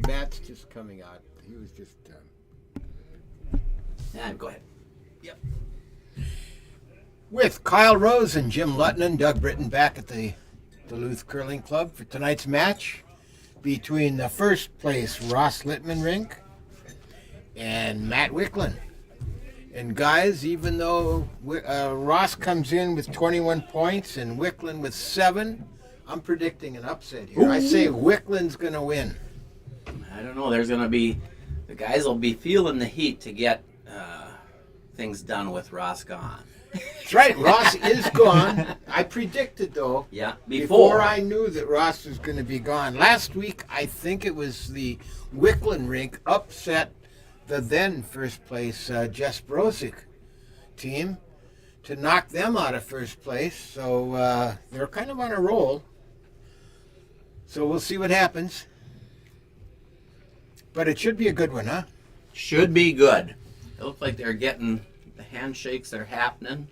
Matt's just coming out. He was just... Yeah, go ahead. Yep. With Kyle Rose and Jim Litman and Doug Britton back at the Duluth Curling Club for tonight's match between the first place Ross Litman rink and Matt Wicklund. And guys, even though Ross comes in with 21 points and Wicklund with 7, I'm predicting an upset here. Ooh. I say Wicklund's going to win. I don't know. There's going to be... The guys will be feeling the heat to get things done with Ross gone. That's right. Ross is gone. I predicted, though, before I knew that Ross was going to be gone. Last week, I think it was the Wicklund rink upset the then first place Jess Brosick team to knock them out of first place. So they're kind of on a roll. So we'll see what happens. But it should be a good one, huh? Should be good. It looks like they're getting the handshakes are happening.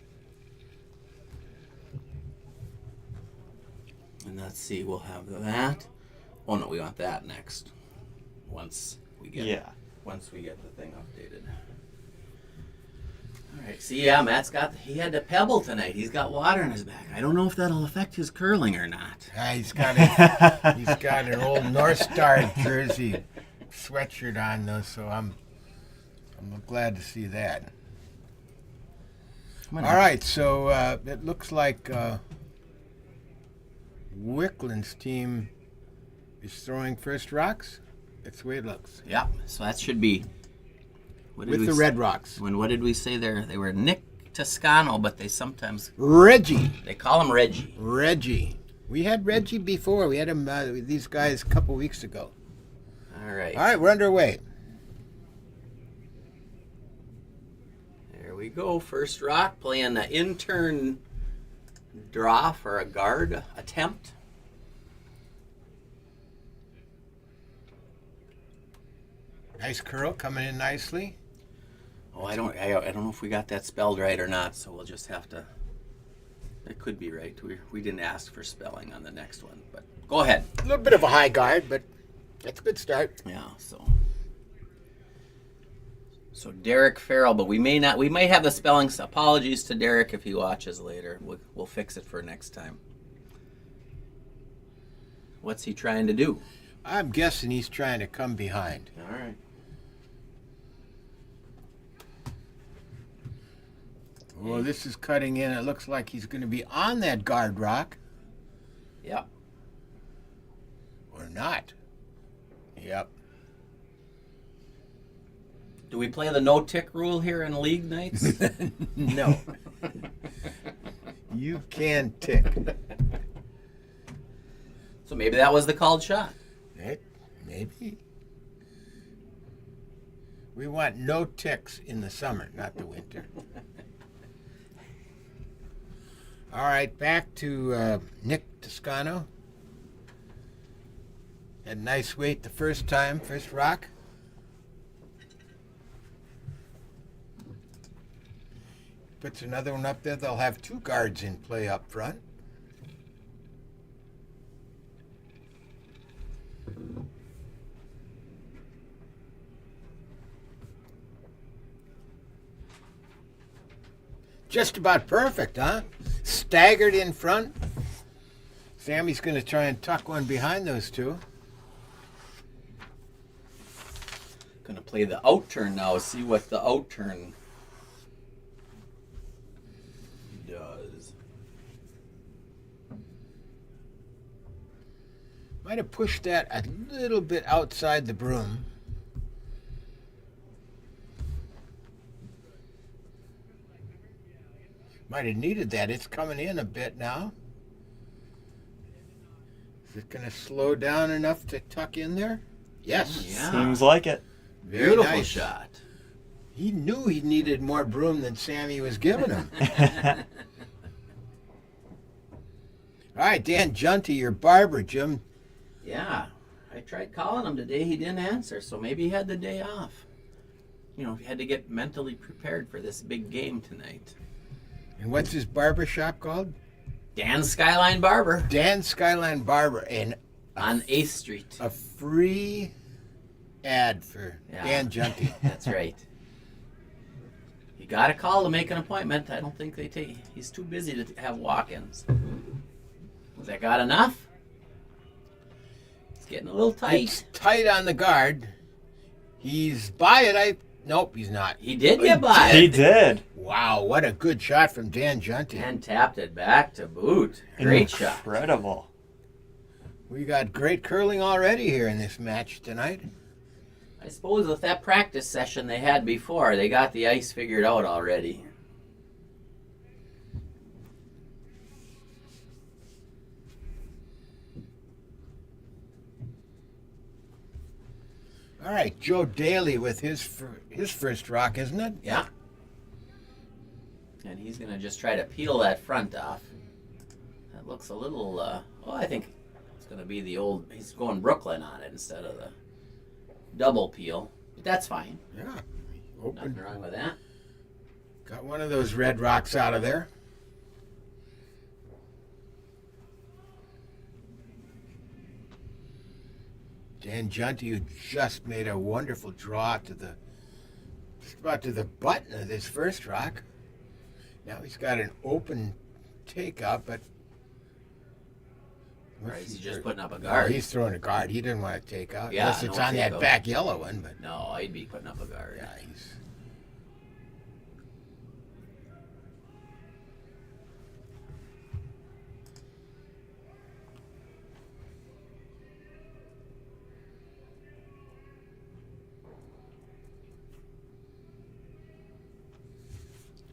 And let's see, we'll have that. Oh no, we want that next. Once we get the thing updated. All right. See, Matt's he had to pebble tonight. He's got water in his back. I don't know if that'll affect his curling or not. He's got an old North Star jersey sweatshirt on though, so I'm glad to see that. All right, so it looks like Wicklund's team is throwing first rocks. That's the way it looks. Yeah, so that should be... With the red rocks. What did we say there? They were Nick Toscano, but they sometimes... Reggie. They call him Reggie. Reggie. We had Reggie before. We had him these guys a couple weeks ago. All right. All right, we're underway. There we go. First rock, playing the intern draw for a guard attempt. Nice curl coming in nicely. Oh, I don't know if we got that spelled right or not, so we'll just have to... It could be right. We didn't ask for spelling on the next one, but go ahead. A little bit of a high guard, but that's a good start. Yeah, so Derek Farrell, but we might have the spellings. Apologies to Derek if he watches later. We'll fix it for next time. What's he trying to do? I'm guessing he's trying to come behind. All right. Well, this is cutting in. It looks like he's going to be on that guard rock. Yep. Or not. Yep. Do we play the no-tick rule here in league nights? No. You can tick. So maybe that was the called shot. Maybe. We want no ticks in the summer, not the winter. All right, back to Nick Toscano. Had nice weight the first time, first rock. Puts another one up there. They'll have 2 guards in play up front. Just about perfect, huh? Staggered in front. Sammy's going to try and tuck one behind those 2. Going to play the out turn now. See what the out turn does. Might have pushed that a little bit outside the broom. Might have needed that. It's coming in a bit now. Is it going to slow down enough to tuck in there? Yes. Yeah. Seems like it. Very Beautiful nice shot. He knew he needed more broom than Sammy was giving him. All right, Dan Junty, your barber, Jim. Yeah. I tried calling him today. He didn't answer, so maybe he had the day off. You know, he had to get mentally prepared for this big game tonight. And what's his barber shop called? Dan Skyline Barber. Dan Skyline Barber. And on 8th Street. A free ad for Dan Junty. That's right. You got to call to make an appointment. I don't think they take. He's too busy to have walk-ins. Was that got enough? It's getting a little tight. It's tight on the guard. He's by it. Nope, he's not. He did get by it. He did. Wow, what a good shot from Dan Junty. And tapped it back to boot. Great shot. Incredible. We got great curling already here in this match tonight. I suppose with that practice session they had before, they got the ice figured out already. All right, Joe Daly with his first rock, isn't it? Yeah. And he's going to just try to peel that front off. That looks a little, I think it's going to be the old, he's going Brooklyn on it instead of the double peel. But that's fine. Yeah. Nothing wrong with that. Got one of those red rocks out of there. Dan Junty, who just made a wonderful draw to the button of this first rock. Now he's got an open takeout, but Right, he's just putting up a guard. He's throwing a guard. He didn't want to take out. Yeah, unless it's on that back yellow one. But no, I'd be putting up a guard. Yeah, he's.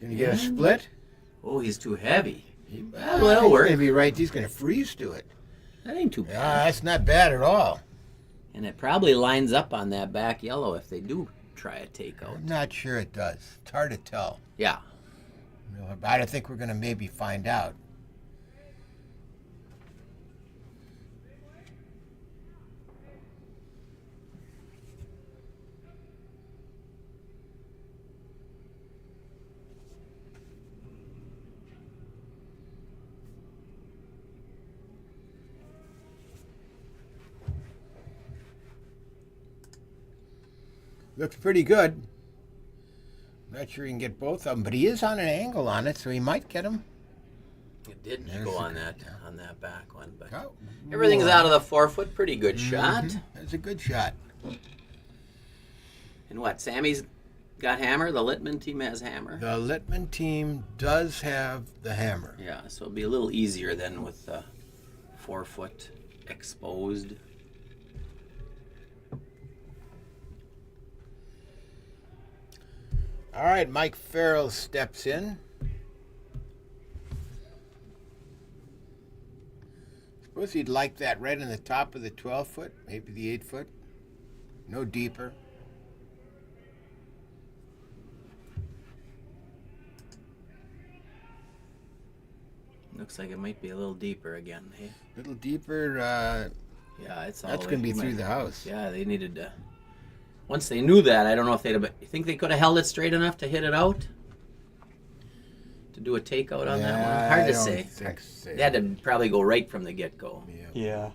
Gonna get a split? Oh, he's too heavy. Well, that'll work. Maybe right. He's gonna freeze to it. That ain't too bad. Yeah, that's not bad at all. And it probably lines up on that back yellow if they do try a takeout. I'm not sure it does. It's hard to tell. Yeah. But I think we're gonna maybe find out. Looks pretty good. Not sure he can get both of them, but he is on an angle on it, so he might get them. It didn't go on that back one, but Oh, everything's out of the 4 foot. Pretty good shot. That's a good shot. And what? Sammy's got hammer. The Litman team has hammer. The Litman team does have the hammer. Yeah, so it'll be a little easier than with the 4 foot exposed. All right, Mike Farrell steps in. Suppose he'd like that right in the top of the 12 foot, maybe the 8 foot. No deeper. Looks like it might be a little deeper again. Hey? A little deeper. Yeah, it's all That's going to be through the house. Yeah, they needed to. Once they knew that, I don't know if they'd have. You think they could have held it straight enough to hit it out? To do a takeout on that one? Hard to say. So. They had to probably go right from the get-go. Yeah.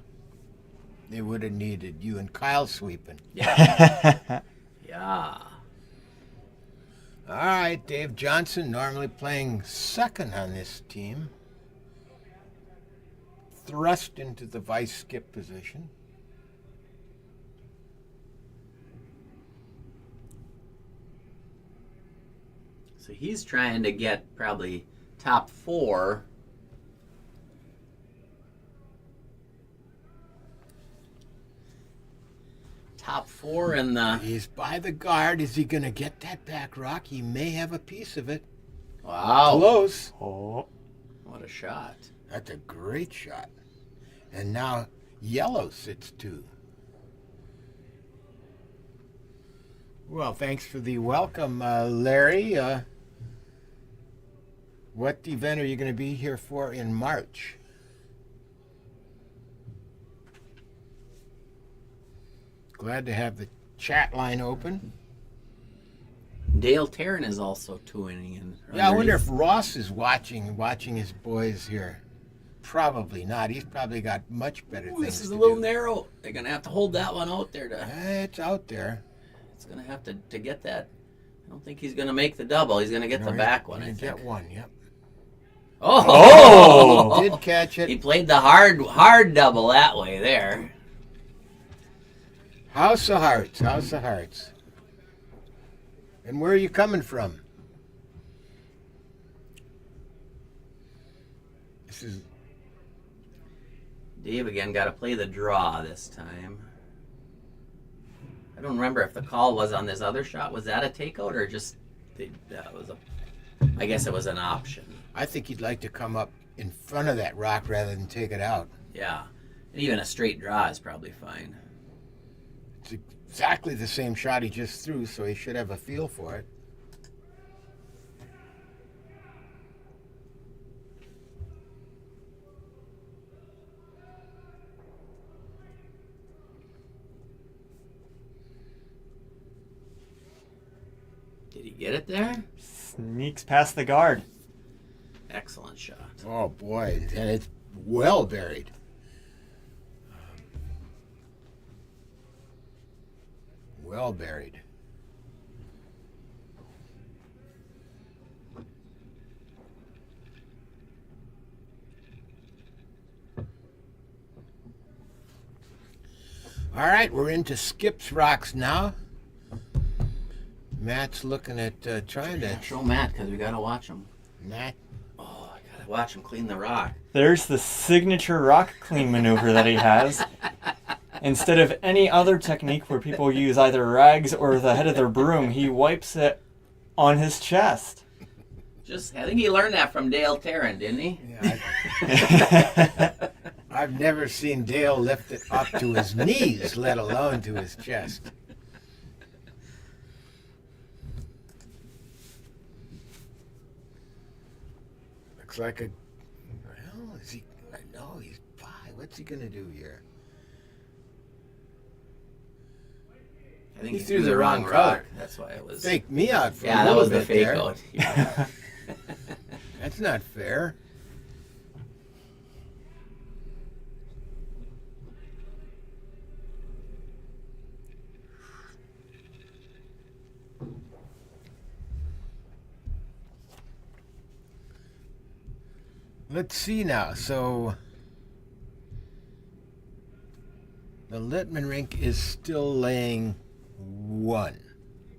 They would have needed you and Kyle sweeping. Yeah. Yeah. All right, Dave Johnson, normally playing second on this team. Thrust into the vice skip position. So he's trying to get probably top 4. Top 4 in the... He's by the guard. Is he going to get that back rock? He may have a piece of it. Wow. Close. Oh. What a shot. That's a great shot. And now yellow sits 2. Well, thanks for the welcome, Larry. What event are you going to be here for in March? Glad to have the chat line open. Dale Tarrant is also tuning in. Yeah, I wonder if Ross is watching his boys here Probably not. He's probably got much better things This is to a little do. narrow. They're going to have to hold that one out there. It's out there. It's going to have to get that. I don't think he's going to make the double. He's going to get the back one, I think. Get one, yep. Oh! Did catch it. He played the hard double that way there. House of Hearts. House of Hearts. And where are you coming from? This is Dave again got to play the draw this time. I don't remember if the call was on this other shot. Was that a takeout or just that was a? I guess it was an option. I think he'd like to come up in front of that rock rather than take it out. Yeah, and even a straight draw is probably fine. It's exactly the same shot he just threw, so he should have a feel for it. Did he get it there? Sneaks past the guard. Excellent shot. Oh boy, and it's well buried. Well buried. All right, we're into Skip's rocks now. Matt's looking at trying to Show Matt because we got to watch him. Matt. Oh, I got to watch him clean the rock. There's the signature rock clean maneuver that he has. Instead of any other technique where people use either rags or the head of their broom, he wipes it on his chest. I think he learned that from Dale Tarrant, didn't he? Yeah, I've never seen Dale lift it up to his knees, let alone to his chest. Looks like a. Well, is he? No, he's by. What's he gonna do here? I think He he threw threw the the wrong wrong color. rock. That's why it was. Faked me out for a Yeah, that little was the bit fake there. out. Yeah. That's not fair. Let's see now. So the Litman rink is still laying 1.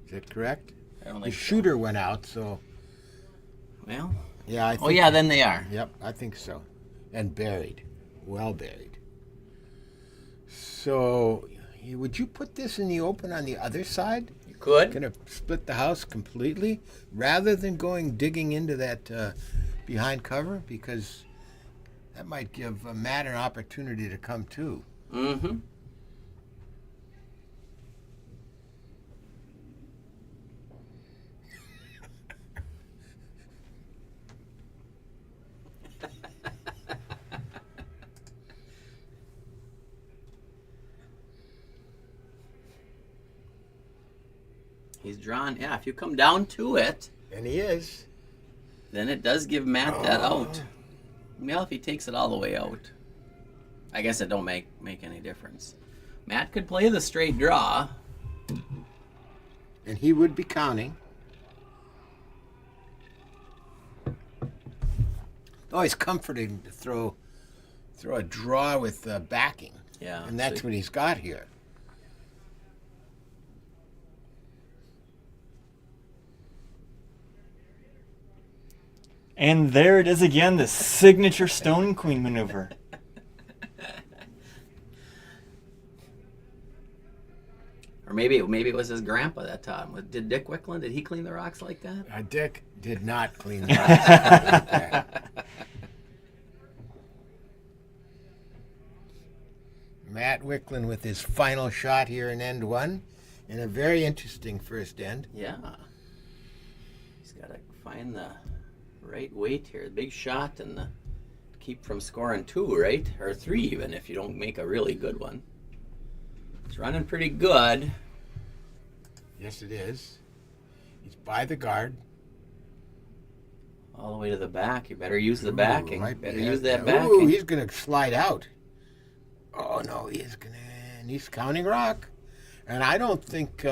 Is that correct? I don't The think so. shooter went out, so Well. yeah. I think, Oh yeah, then they are. Yep, I think so. And buried, well buried. So, would you put this in the open on the other side? You could. Gonna split the house completely rather than going digging into that behind cover, because that might give Matt an opportunity to come too. Mm-hmm. He's drawn. Yeah, if you come down to it, And he is. then it does give Matt that out. Well, if he takes it all the way out, I guess it don't make any difference. Matt could play the straight draw. And he would be counting. Always comforting to throw a draw with backing. Yeah, And that's so- what he's got here. And there it is again, the signature Stone Queen maneuver. Or maybe it was his grandpa that taught him. Did Dick Wicklund, did he clean the rocks like that? Dick did not clean the rocks. Matt Wicklund with his final shot here in end 1, and a very interesting first end. Yeah. He's got to find the right weight here. The big shot and keep from scoring 2, right? Or 3 even if you don't make a really good one. It's running pretty good. Yes, it is. He's by the guard. All the way to the back. You better use the backing. Right Better behind- use that Ooh, backing. he's going to slide out. Oh, no, he's going to... And he's counting rock. And I don't think...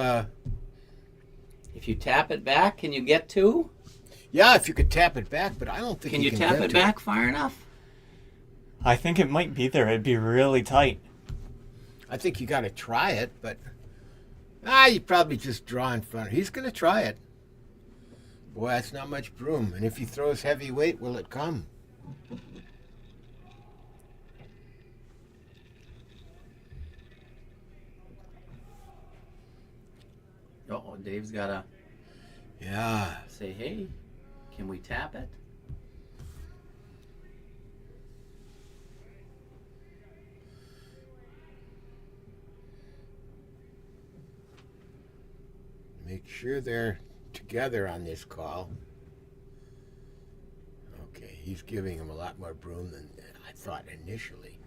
If you tap it back, can you get two? Yeah, if you could tap it back, but I don't think Can you can tap get it to back far enough? I think it might be there. It'd be really tight. I think you got to try it, but... you probably just draw in front. He's going to try it. Boy, that's not much broom. And if he throws heavy weight, will it come? Oh, Dave's got to Yeah. say, hey, can we tap it? Make sure they're together on this call. Okay, he's giving him a lot more broom than I thought initially.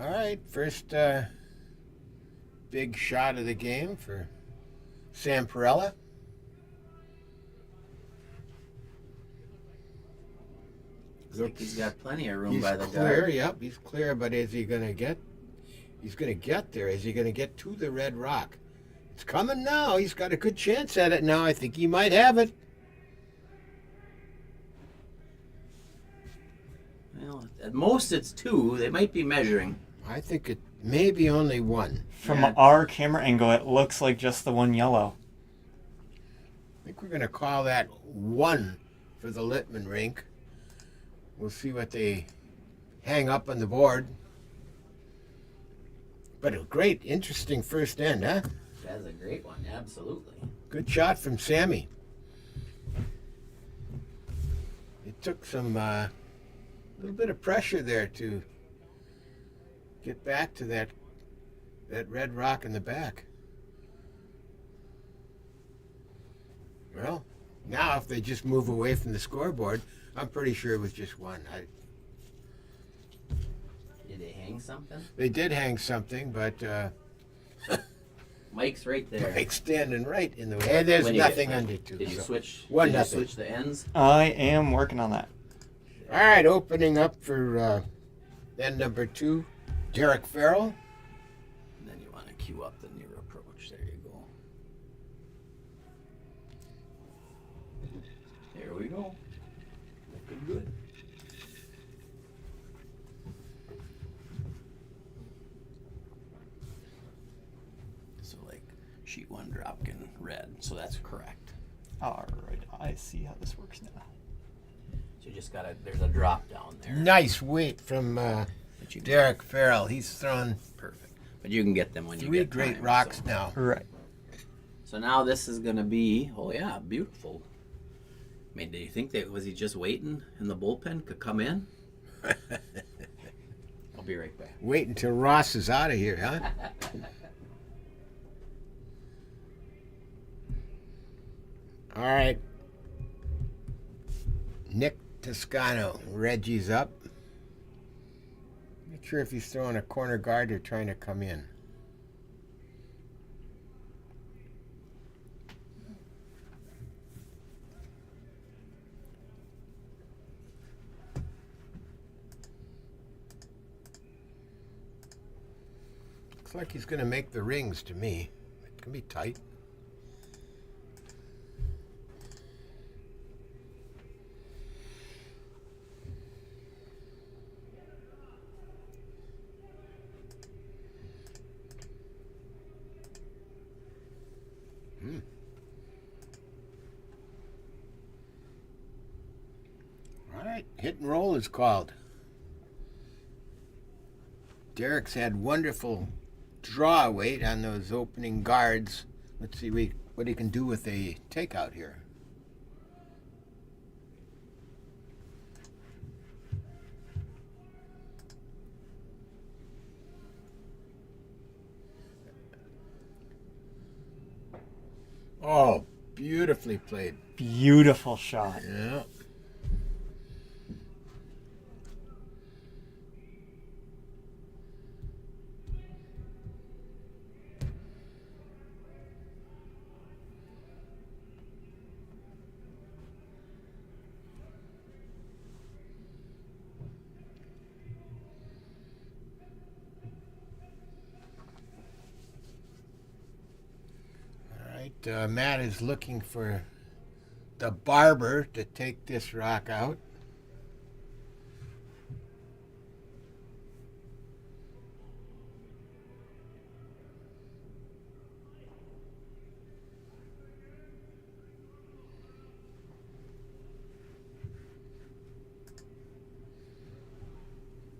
All right, first big shot of the game for Sam Perella. Looks like he's got plenty of room He's by the clear, guard. yep, he's clear, but is he going to get... He's going to get there. Is he going to get to the red rock? It's coming now. He's got a good chance at it now. I think he might have it. Well, at most it's two. They might be measuring. I think it may be only one. From Yeah. our camera angle, it looks like just the one yellow. I think we're going to call that one for the Litman rink. We'll see what they hang up on the board. But a great, interesting first end, huh? That's a great one, absolutely. Good shot from Sammy. It took some little bit of pressure there to get back to that red rock in the back. Well, now if they just move away from the scoreboard, I'm pretty sure it was just one. Did they hang something? They did hang something, but Mike's right there. Mike's standing right in the way. And there's When you nothing get- under two. Did you so- switch? One did you nothing. switch the ends? I am working on that. All right, opening up for end number 2, Derek Farrell. And then you want to cue up the near approach. There you go. There we go. Looking good. So like sheet 1 dropped in red, so that's correct. All right, I see how this works now. So you just gotta, there's a drop down there. Nice weight from But you Derek Farrell. He's thrown perfect. But you can get them when you 3 get great time, rocks so. now. Right. So now this is gonna be, oh yeah, beautiful. I mean, do you think that was he just waiting and the bullpen could come in? I'll be right back. Wait until Ross is out of here, huh? All right. Nick Toscano. Reggie's up. Not sure if he's throwing a corner guard or trying to come in. Looks like he's going to make the rings to me. It can be tight. All right, hit and roll is called. Derek's had wonderful draw weight on those opening guards. Let's see what he can do with a takeout here. Oh, beautifully played. Beautiful shot. Yeah. Matt is looking for the barber to take this rock out.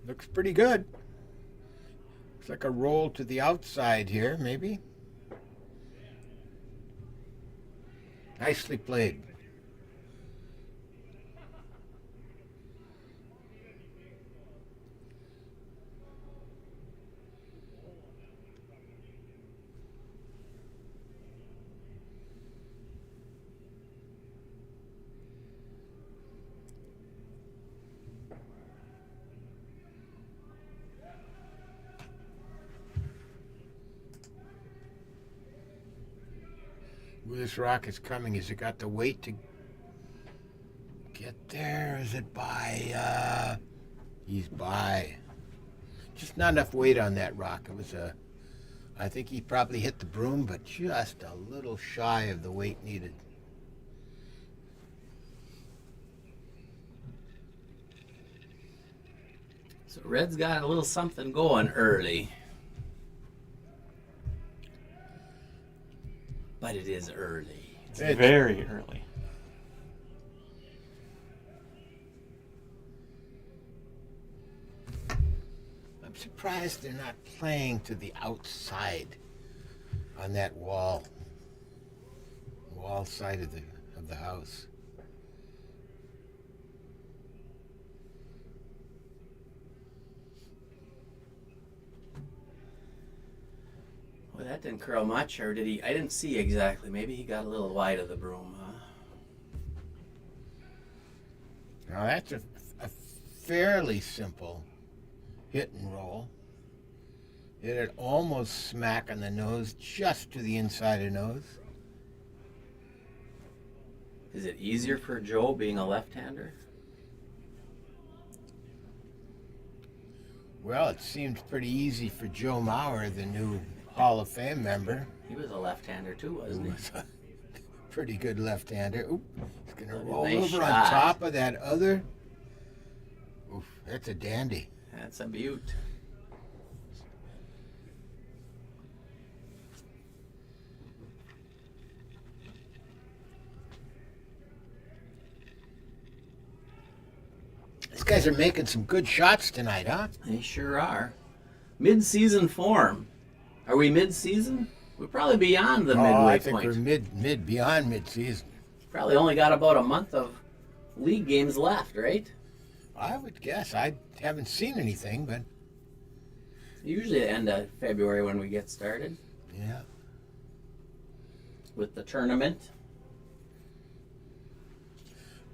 Looks pretty good. Looks like a roll to the outside here, maybe. Nicely played. Where this rock is coming, has it got the weight to get there? Is it by? He's by. Just not enough weight on that rock. It was I think he probably hit the broom, but just a little shy of the weight needed. So Red's got a little something going early. But it is early. It's very early. I'm surprised they're not playing to the outside on that wall side of the house. Well, that didn't curl much, or did he? I didn't see exactly. Maybe he got a little wide of the broom, huh? Now that's a fairly simple hit and roll. Hit it almost smack on the nose, just to the inside of the nose. Is it easier for Joe being a left-hander? Well, it seems pretty easy for Joe Mauer, the new Hall of Fame member. He was a left-hander too, wasn't he? Was a pretty good left-hander. Oop, he's going to roll Nice over shot. on top of that other. Oof, that's a dandy. That's a beaut. These guys are making some good shots tonight, huh? They sure are. Mid-season form. Are we mid-season? We're probably beyond the midway I think point. we're beyond mid-season. Probably only got about a month of league games left, right? I would guess. I haven't seen anything, but Usually the end of February when we get started yeah. with the tournament.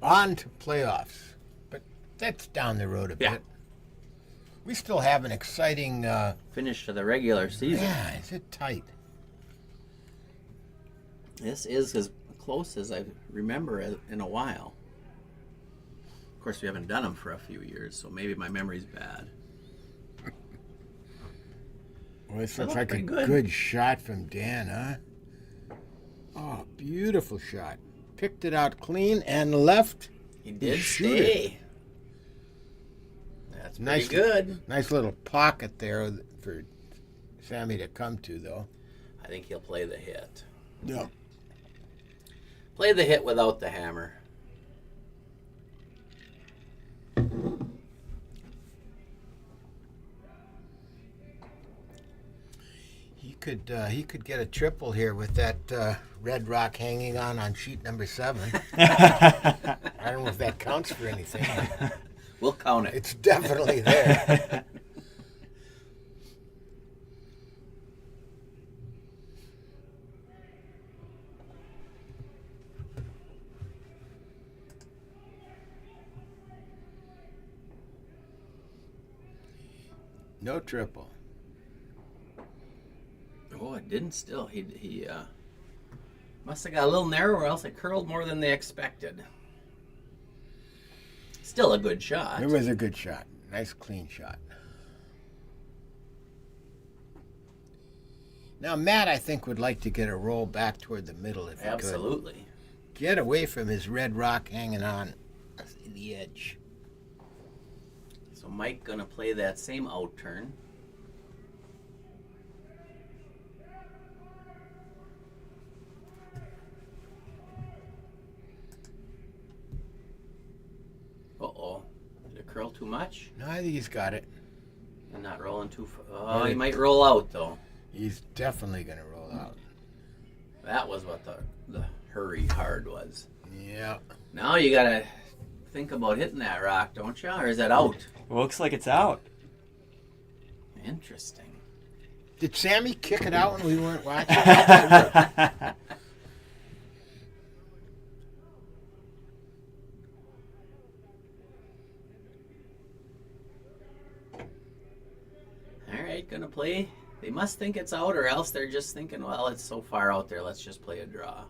On to playoffs, but that's down the road a Yeah. bit. We still have an exciting. Finish to the regular season. Yeah, is it tight? This is as close as I remember it in a while. Of course, we haven't done them for a few years, so maybe my memory's bad. Well, this That looks looked like a pretty good. good shot from Dan, huh? Oh, beautiful shot. Picked it out clean and left. He did shoot stay. That's pretty Nice. good. Nice little pocket there for Sammy to come to, though. I think he'll play the hit. Yeah. Play the hit without the hammer. He could get a triple here with that red rock hanging on sheet number 7. I don't know if that counts for anything, but We'll count it. it's definitely there. No triple. Oh, it didn't still. He must have got a little narrow, or else it curled more than they expected. Still a good shot. It was a good shot. Nice clean shot. Now, Matt, I think, would like to get a roll back toward the middle if he could. Absolutely. Get away from his red rock hanging on the edge. So Mike gonna play that same out turn. Uh-oh. Did it curl too much? No, I think he's got it. I'm not rolling too far. Oh, he might roll out, though. He's definitely going to roll out. That was what the hurry hard was. Yeah. Now you got to think about hitting that rock, don't you? Or is that out? Looks like it's out. Interesting. Did Sammy kick it out when we weren't watching? How'd that work? All right, gonna play. They must think it's out, or else they're just thinking, well, it's so far out there, let's just play a draw.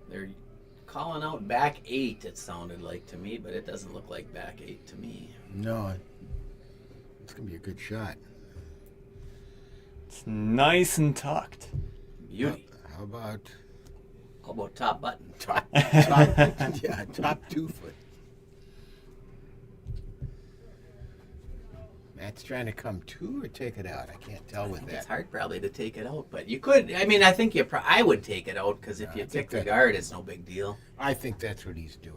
They're calling out back 8, it sounded like to me, but it doesn't look like back 8 to me. No. It's going to be a good shot. It's nice and tucked. Beauty. How about Top button? top 2 foot? Matt's trying to come to or take it out. I can't tell with that. It's hard probably to take it out, but you could. I mean, I think I would take it out because if you pick the guard, it's no big deal. I think that's what he's doing.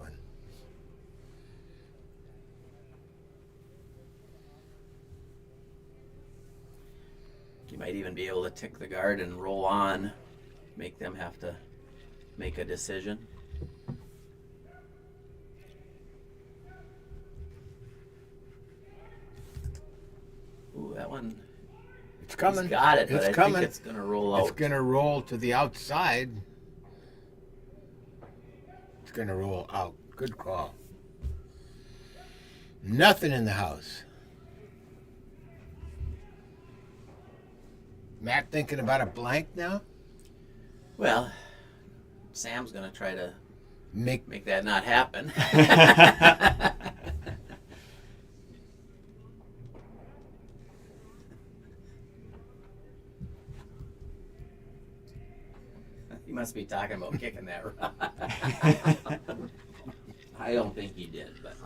You might even be able to tick the guard and roll on, make them have to make a decision. Ooh, that one. It's coming. He's got it, but it's I coming. think it's going to roll out. It's going to roll to the outside. It's going to roll out. Good call. Nothing in the house. Matt thinking about a blank now? Well, Sam's going to try to Make that not happen. He must be talking about kicking that rock. I don't think he did, but.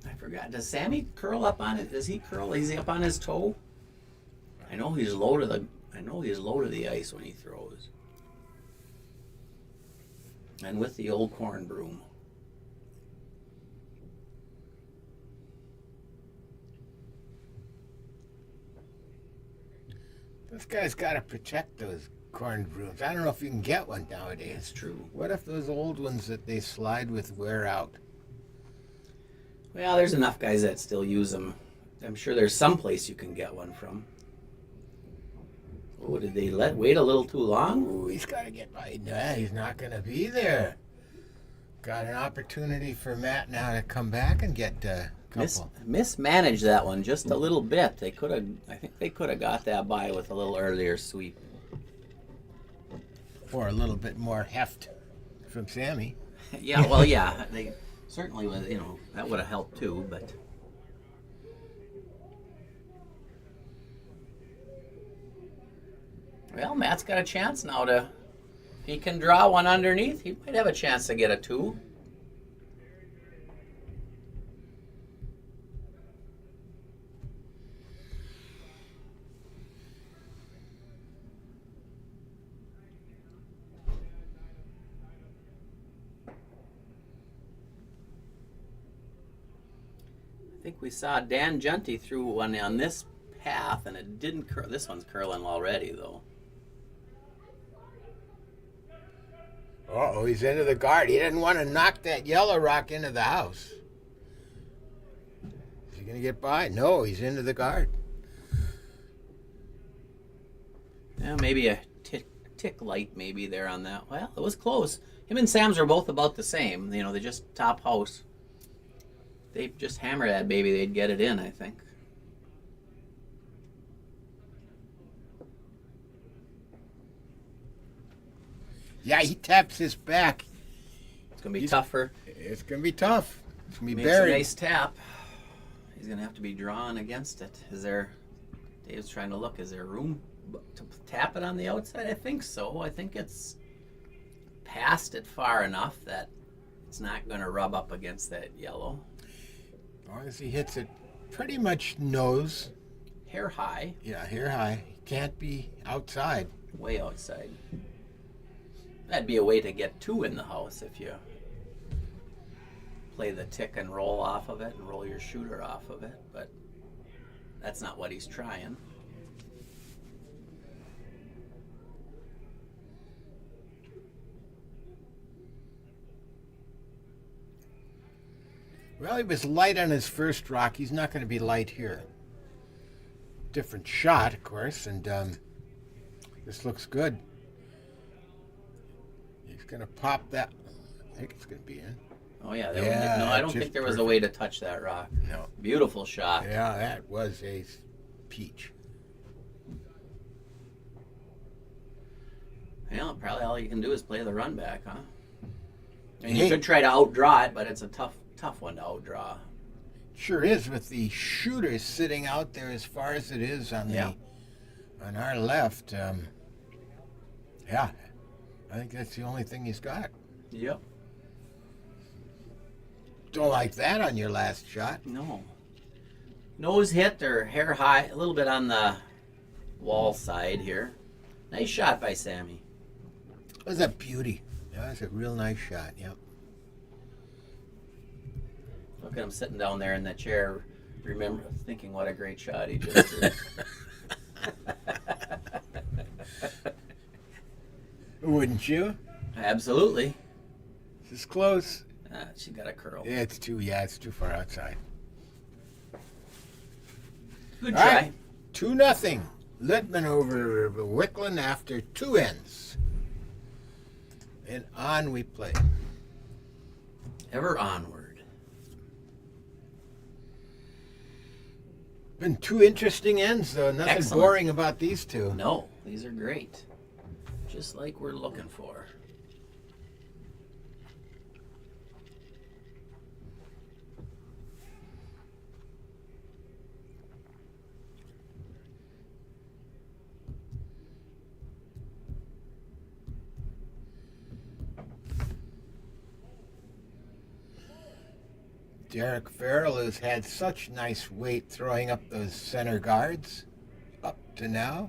I forgot. Does Sammy curl up on it? Does he curl? Is he up on his toe? I know he's low to the ice when he throws. And with the old corn broom. This guy's got to protect those corn brooms. I don't know if you can get one nowadays. It's true. What if those old ones that they slide with wear out? Well, there's enough guys that still use them. I'm sure there's some place you can get one from. Oh, did they wait a little too long? Ooh, he's got to get by. No, he's not going to be there. Got an opportunity for Matt now to come back and get a couple. Mismanaged that one just a little bit. I think they could have got that by with a little earlier sweep. Or a little bit more heft from Sammy. Yeah, well, yeah, they certainly was. That would have helped too, but. Well, Matt's got a chance now if he can draw one underneath, he might have a chance to get a 2. I think we saw Dan Junty threw one on this path, and it didn't curl. This one's curling already, though. Uh-oh, he's into the guard. He didn't want to knock that yellow rock into the house. he going to get by? No, he's into the guard. Yeah, maybe a tick light maybe there on that. Well, it was close. Him and Sam's are both about the same. You know, they just top house. They just hammer that baby, they'd get it in, I think. Yeah, he taps his back. It's going to be tougher. It's going to be tough. It's going to be Makes buried. a nice tap. He's going to have to be drawn against it. Dave's trying to look, is there room to tap it on the outside? I think so. I think it's past it far enough that it's not going to rub up against that yellow. As long as he hits it pretty much nose. Hair high. Yeah, hair high. Can't be outside. Way outside. That'd be a way to get 2 in the house if you play the tick and roll off of it and roll your shooter off of it, but that's not what he's trying. Well, he was light on his first rock. He's not going to be light here. Different shot, of course, and this looks good. He's going to pop that. I think it's going to be in. Oh, yeah. No, I don't think there was a way to touch that rock. No. Beautiful shot. Yeah, that was a peach. Well, probably all you can do is play the run back, huh? And you could try to outdraw it, but it's a tough one to outdraw. Sure is, with the shooter sitting out there as far as it is on on our left. Yeah, I think that's the only thing he's got. Yep. Don't like that on your last shot. No. Nose hit or hair high, a little bit on the wall side here. Nice shot by Sammy. That was a beauty. Yeah, that's a real nice shot. Yep. Look at him sitting down there in that chair, thinking what a great shot he just did. Wouldn't you? Absolutely. This is close. She got a curl. Yeah, it's too far outside. Good All try. right. 2-0. Litman over Wicklund after 2 ends. And on we play. Ever onward. Been 2 interesting ends, though. Nothing Excellent. boring about these 2. No, these are great. Just like we're looking for. Derek Farrell has had such nice weight throwing up those center guards up to now.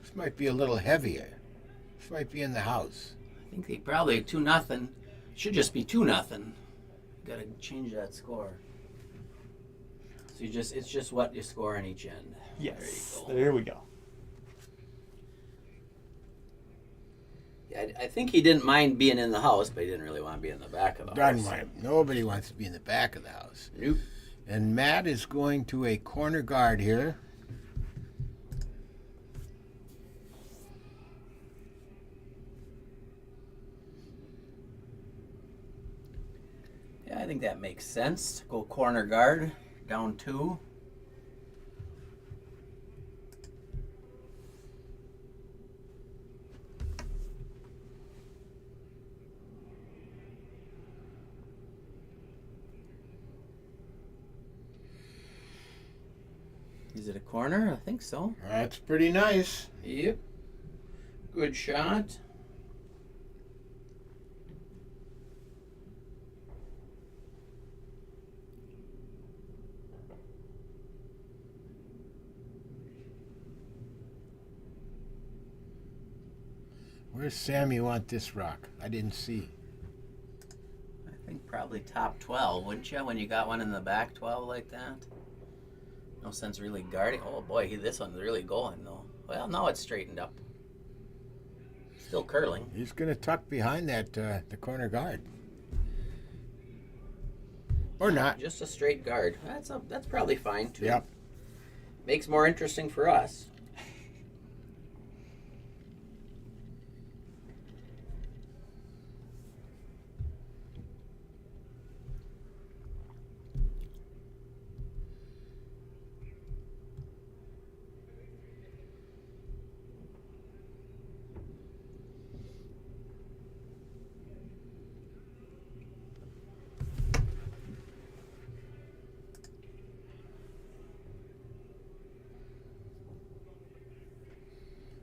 This might be a little heavier. This might be in the house. I think they probably 2-0. Should just be 2-0. Got to change that score. So it's just what you score on each end. Yes. There you go. There we go. Yeah, I think he didn't mind being in the house, but he didn't really want to be in the back of the house. Nobody wants to be in the back of the house. Nope. And Matt is going to a corner guard here. Yeah, I think that makes sense. Go corner guard, down 2. Is it a corner? I think so. That's pretty nice. Yep. Good shot. Where's Sammy want this rock? I didn't see. I think probably top 12, wouldn't you, when you got one in the back 12 like that? No sense really guarding. Oh boy, this one's really going though. Well, now it's straightened up. Still curling. He's going to tuck behind that the corner guard. Or not. Just a straight guard. That's probably fine too. Yep. Makes more interesting for us.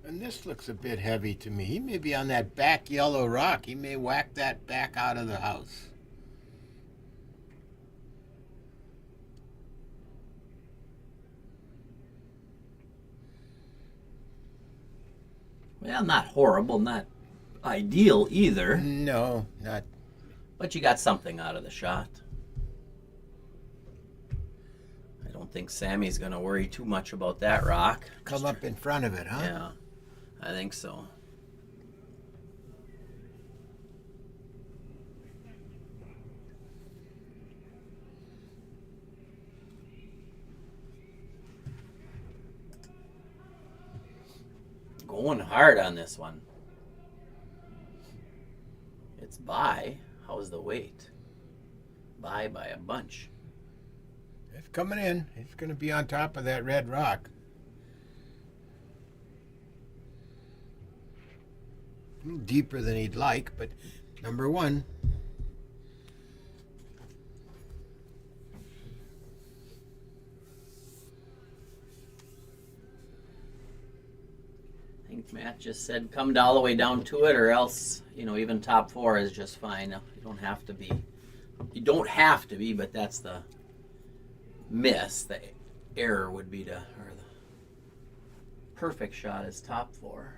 And this looks a bit heavy to me. He may be on that back yellow rock. He may whack that back out of the house. Well, not horrible, not ideal either. No, not. But you got something out of the shot. I don't think Sammy's going to worry too much about that rock. Come up in front of it, huh? Yeah, I think so. Going hard on this one. It's by. How's the weight? By a bunch. It's coming in. It's going to be on top of that red rock. A little deeper than he'd like, but number one. I think Matt just said come all the way down to it, or else, even top 4 is just fine. You don't have to be. You don't have to be, but that's the miss. The error would be or the perfect shot is top 4.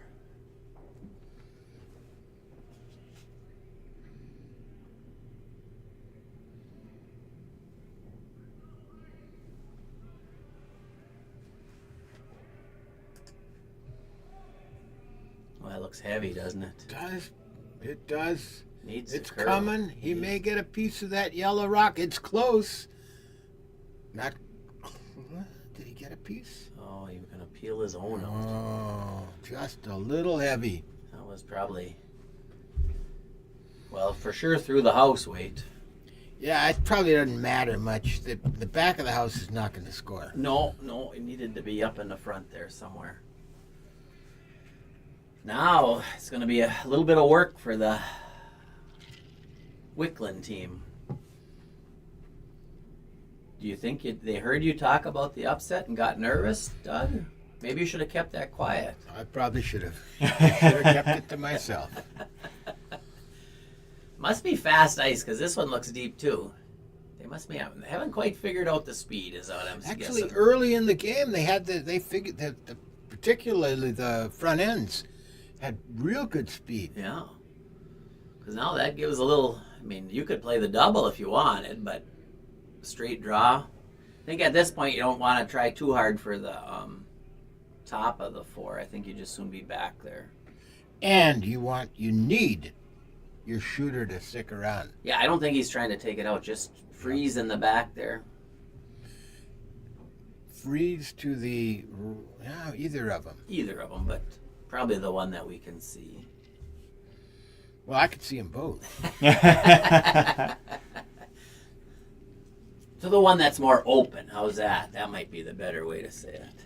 Well, that looks heavy, doesn't it? It does. It's coming. He may get a piece of that yellow rock. It's close. Not. Did he get a piece? Oh, he was going to peel his own out. Oh, just a little heavy. That was probably, well, for sure through the house weight. Yeah, it probably doesn't matter much. The back of the house is not going to score. No, it needed to be up in the front there somewhere. Now it's going to be a little bit of work for the Wicklund team. Do you think they heard you talk about the upset and got nervous, Doug? Maybe you should have kept that quiet. I probably should have. Should have kept it to myself. Must be fast ice because this one looks deep too. They must be they haven't quite figured out the speed, is what I'm Actually, guessing. early in the game, they figured that particularly the front ends had real good speed. Yeah. Because now that gives a little. I mean, you could play the double if you wanted, but straight draw. I think at this point you don't want to try too hard for the top of the 4. I think you just soon be back there. And you need your shooter to stick around. Yeah, I don't think he's trying to take it out. Just freeze in the back there. Freeze to either of them. Either of them, but probably the one that we can see. Well, I could see them both. So the one that's more open, how's that? That might be the better way to say it.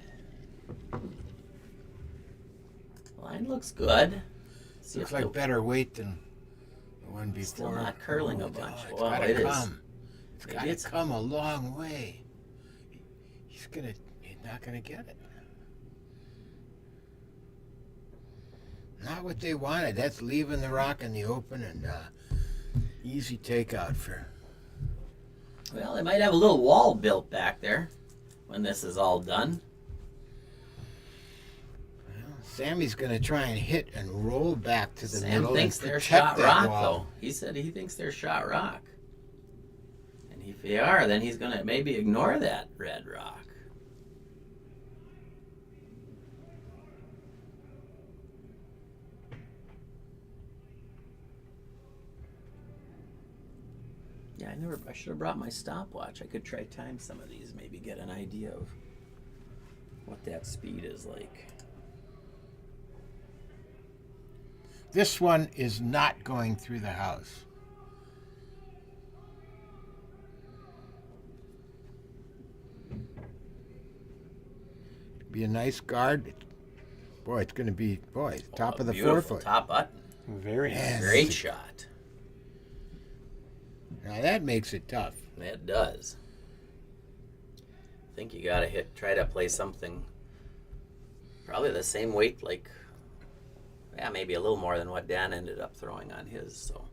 Line looks good. Looks like better weight than the one before. Still not curling a bunch. It's Well, got it to is. come. It's got to come a long way. He's not gonna get it. Not what they wanted. That's leaving the rock in the open and easy takeout for. Well, they might have a little wall built back there when this is all done. Well, Sammy's going to try and hit and roll back to the middle. Sam thinks and they're protect shot that rock, wall. though. He said he thinks they're shot rock. And if they are, then he's going to maybe ignore that red rock. Yeah, I should have brought my stopwatch. I could try time some of these, maybe get an idea of what that speed is like. This one is not going through the house. Be a nice guard. Boy, it's going to be, top of the Beautiful 4-foot. top button. Very Yeah. nice. Great shot. Now that makes it tough. That does. I think you gotta try to play something probably the same weight, like, yeah, maybe a little more than what Dan ended up throwing on his. So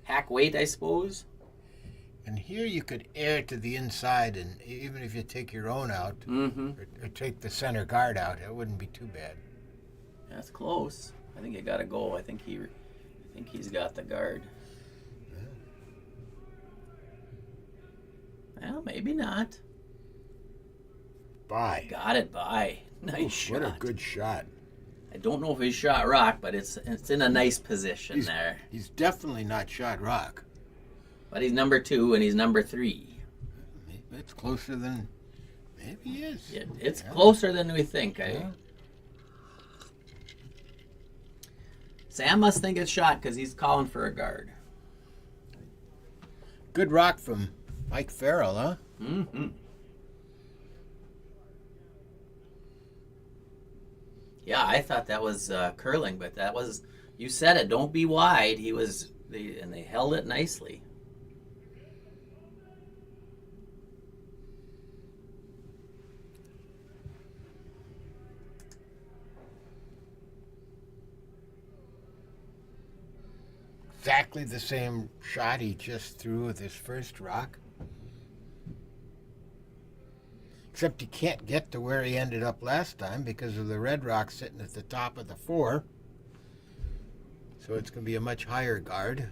hack weight, I suppose. And here you could air to the inside, and even if you take your own out, or take the center guard out, it wouldn't be too bad. That's close. I think you gotta go. I think he's got the guard. Well, maybe not. Bye. Got it by. Nice shot. What a good shot. I don't know if he shot rock, but it's in a nice position there. He's definitely not shot rock. But he's number 2 and he's number 3. It's closer than maybe he is. It's closer than we think. Sam must think it's shot because he's calling for a guard. Good rock from Mike Farrell, huh? Mm-hmm. Yeah, I thought that was curling, but that was, you said it, don't be wide. And they held it nicely. Exactly the same shot he just threw with his first rock. Except he can't get to where he ended up last time because of the red rock sitting at the top of the 4. So it's going to be a much higher guard.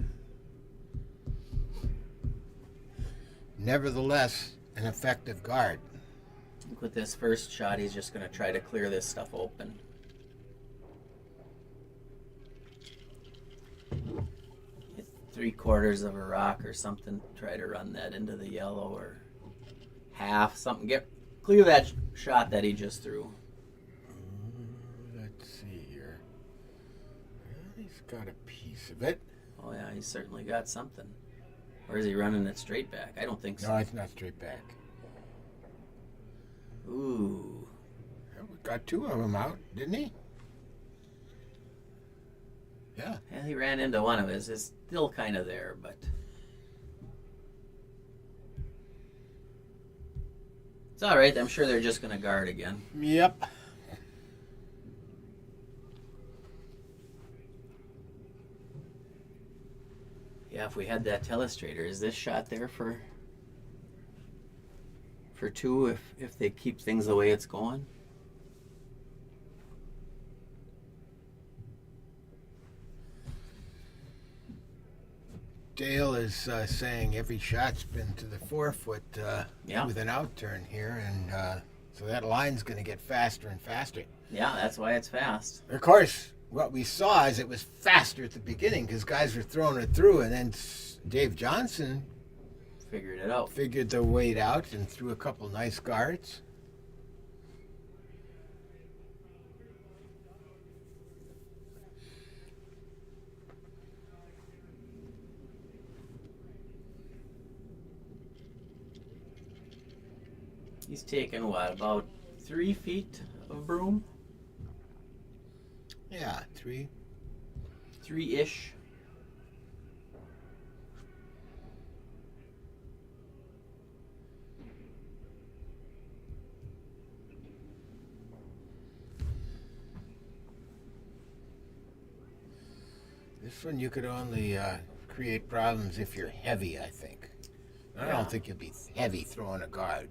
Nevertheless, an effective guard. I think with this first shot, he's just going to try to clear this stuff open. Hit 3/4 of a rock or something. Try to run that into the yellow or half, something. Clear that shot that he just threw. Let's see here. He's got a piece of it. Oh yeah, he's certainly got something. Or is he running it straight back? I don't think so. No, it's not straight back. Ooh. Well, we got 2 of them out, didn't he? Yeah. Yeah, he ran into one of his. It's still kind of there, but it's all right. I'm sure they're just going to guard again. Yep. Yeah, if we had that telestrator, is this shot there for 2 if they keep things the way it's going? Dale is saying every shot's been to the 4-foot with an out turn here, and so that line's going to get faster and faster. Yeah, that's why it's fast. Of course, what we saw is it was faster at the beginning because guys were throwing it through, and then Dave Johnson Figured it out. figured the weight out and threw a couple nice guards. He's taken what, about 3 feet of broom? Yeah, 3. 3-ish. This one you could only create problems if you're heavy, I think. I Yeah. don't think you'll be heavy throwing a guard.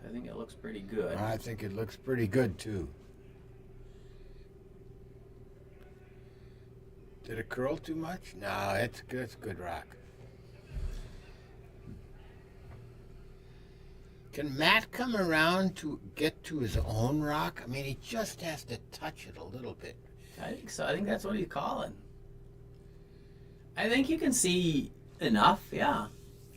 I think it looks pretty good. I think it looks pretty good, too. Did it curl too much? No, it's good rock. Can Matt come around to get to his own rock? I mean, he just has to touch it a little bit. I think so. I think that's what he's calling. I think you can see enough, yeah.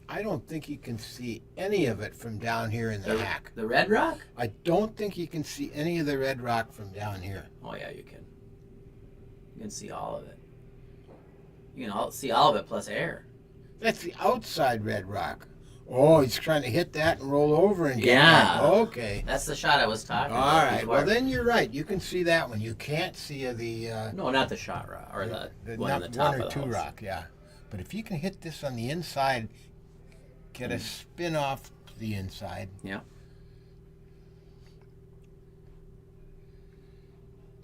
I don't think you can see any of it from down here in the hack. The red rock? I don't think you can see any of the red rock from down here. Oh, yeah, you can. You can see all of it. You can see all of it plus air. That's the outside red rock. Oh, he's trying to hit that and roll over and get Yeah. it. Okay. That's the shot I was talking about. All right. before. Well, then you're right. You can see that one. You can't see the No, not the shot rock, or the one on the top one or of the two house. rock. Yeah. But if you can hit this on the inside, get a spin off the inside. Yeah.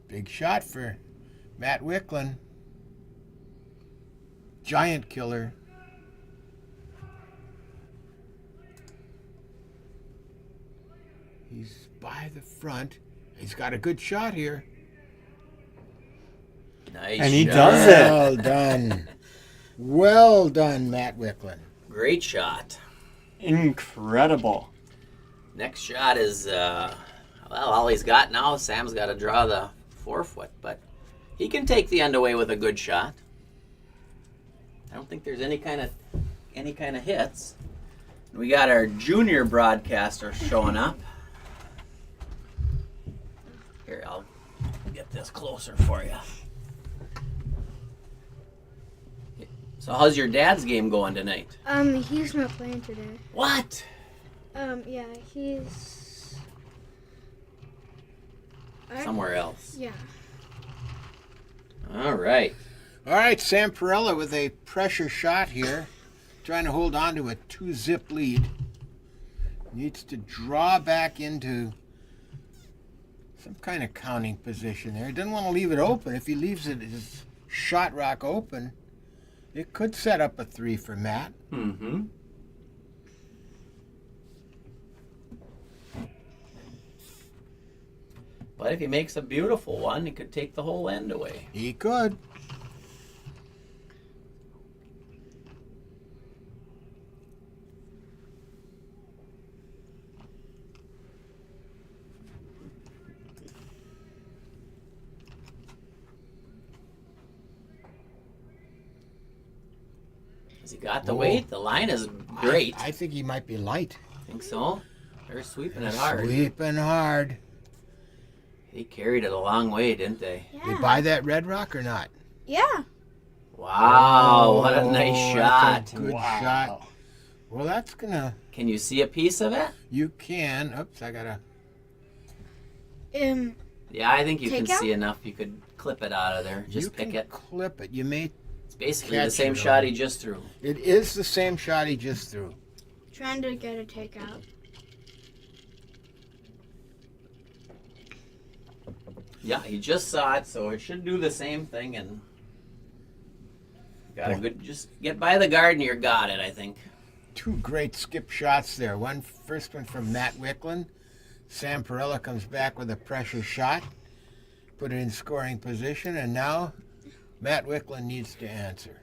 Big shot for Matt Wicklund. Giant killer. He's by the front. He's got a good shot here. Nice And he shot. does it. Well done. Well done, Matt Wicklund. Great shot. Incredible. Next shot is, well, all he's got now, Sam's got to draw the 4-foot, but he can take the end away with a good shot. I don't think there's any kind of hits. We got our junior broadcaster showing up. Here, I'll get this closer for you. So how's your dad's game going tonight? He's not playing today. What? Yeah, he's Somewhere else. Yeah. All right. All right, Sam Perella with a pressure shot here. Trying to hold on to a 2-zip lead. Needs to draw back into some kind of counting position there. He doesn't want to leave it open. If he leaves it his shot rock open, it could set up a 3 for Matt. Mm-hmm. But if he makes a beautiful one, he could take the whole end away. He could. Has he got the weight? The line is great. I think he might be light. Think so? They're sweeping it hard. Sweeping hard. They carried it a long way, didn't they? Yeah. They buy that red rock or not? Yeah. Wow, what a nice Oh, shot. that's a good Wow. shot. Well, that's gonna. Can you see a piece of it? You can. Oops, I gotta. Yeah, I think you can Take out? see enough. You could clip it out of there. Just you pick can it. clip it. You may. It's basically the catch same it shot on. he just threw. It is the same shot he just threw. Trying to get a takeout. Yeah, he just saw it, so it should do the same thing. And got a good. Just get by the guard and you got it. I think. Two great skip shots there. First one from Matt Wicklund. Sam Perella comes back with a pressure shot. Put it in scoring position, and now Matt Wicklund needs to answer.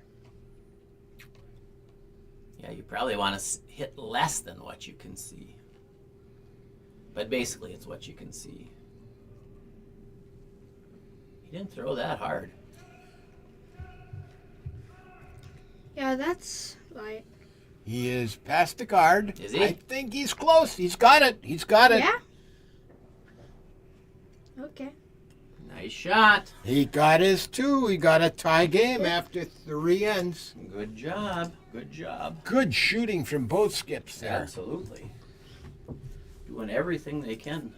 Yeah, you probably want to hit less than what you can see. But basically, it's what you can see. He didn't throw that hard. Yeah, that's light. He is past the guard. Is he? I think he's close. He's got it. He's got it. Yeah. Okay. Nice shot. He got his 2. He got a tie game after 3 ends. Good job. Good job. Good shooting from both skips there. Absolutely. Doing everything they can.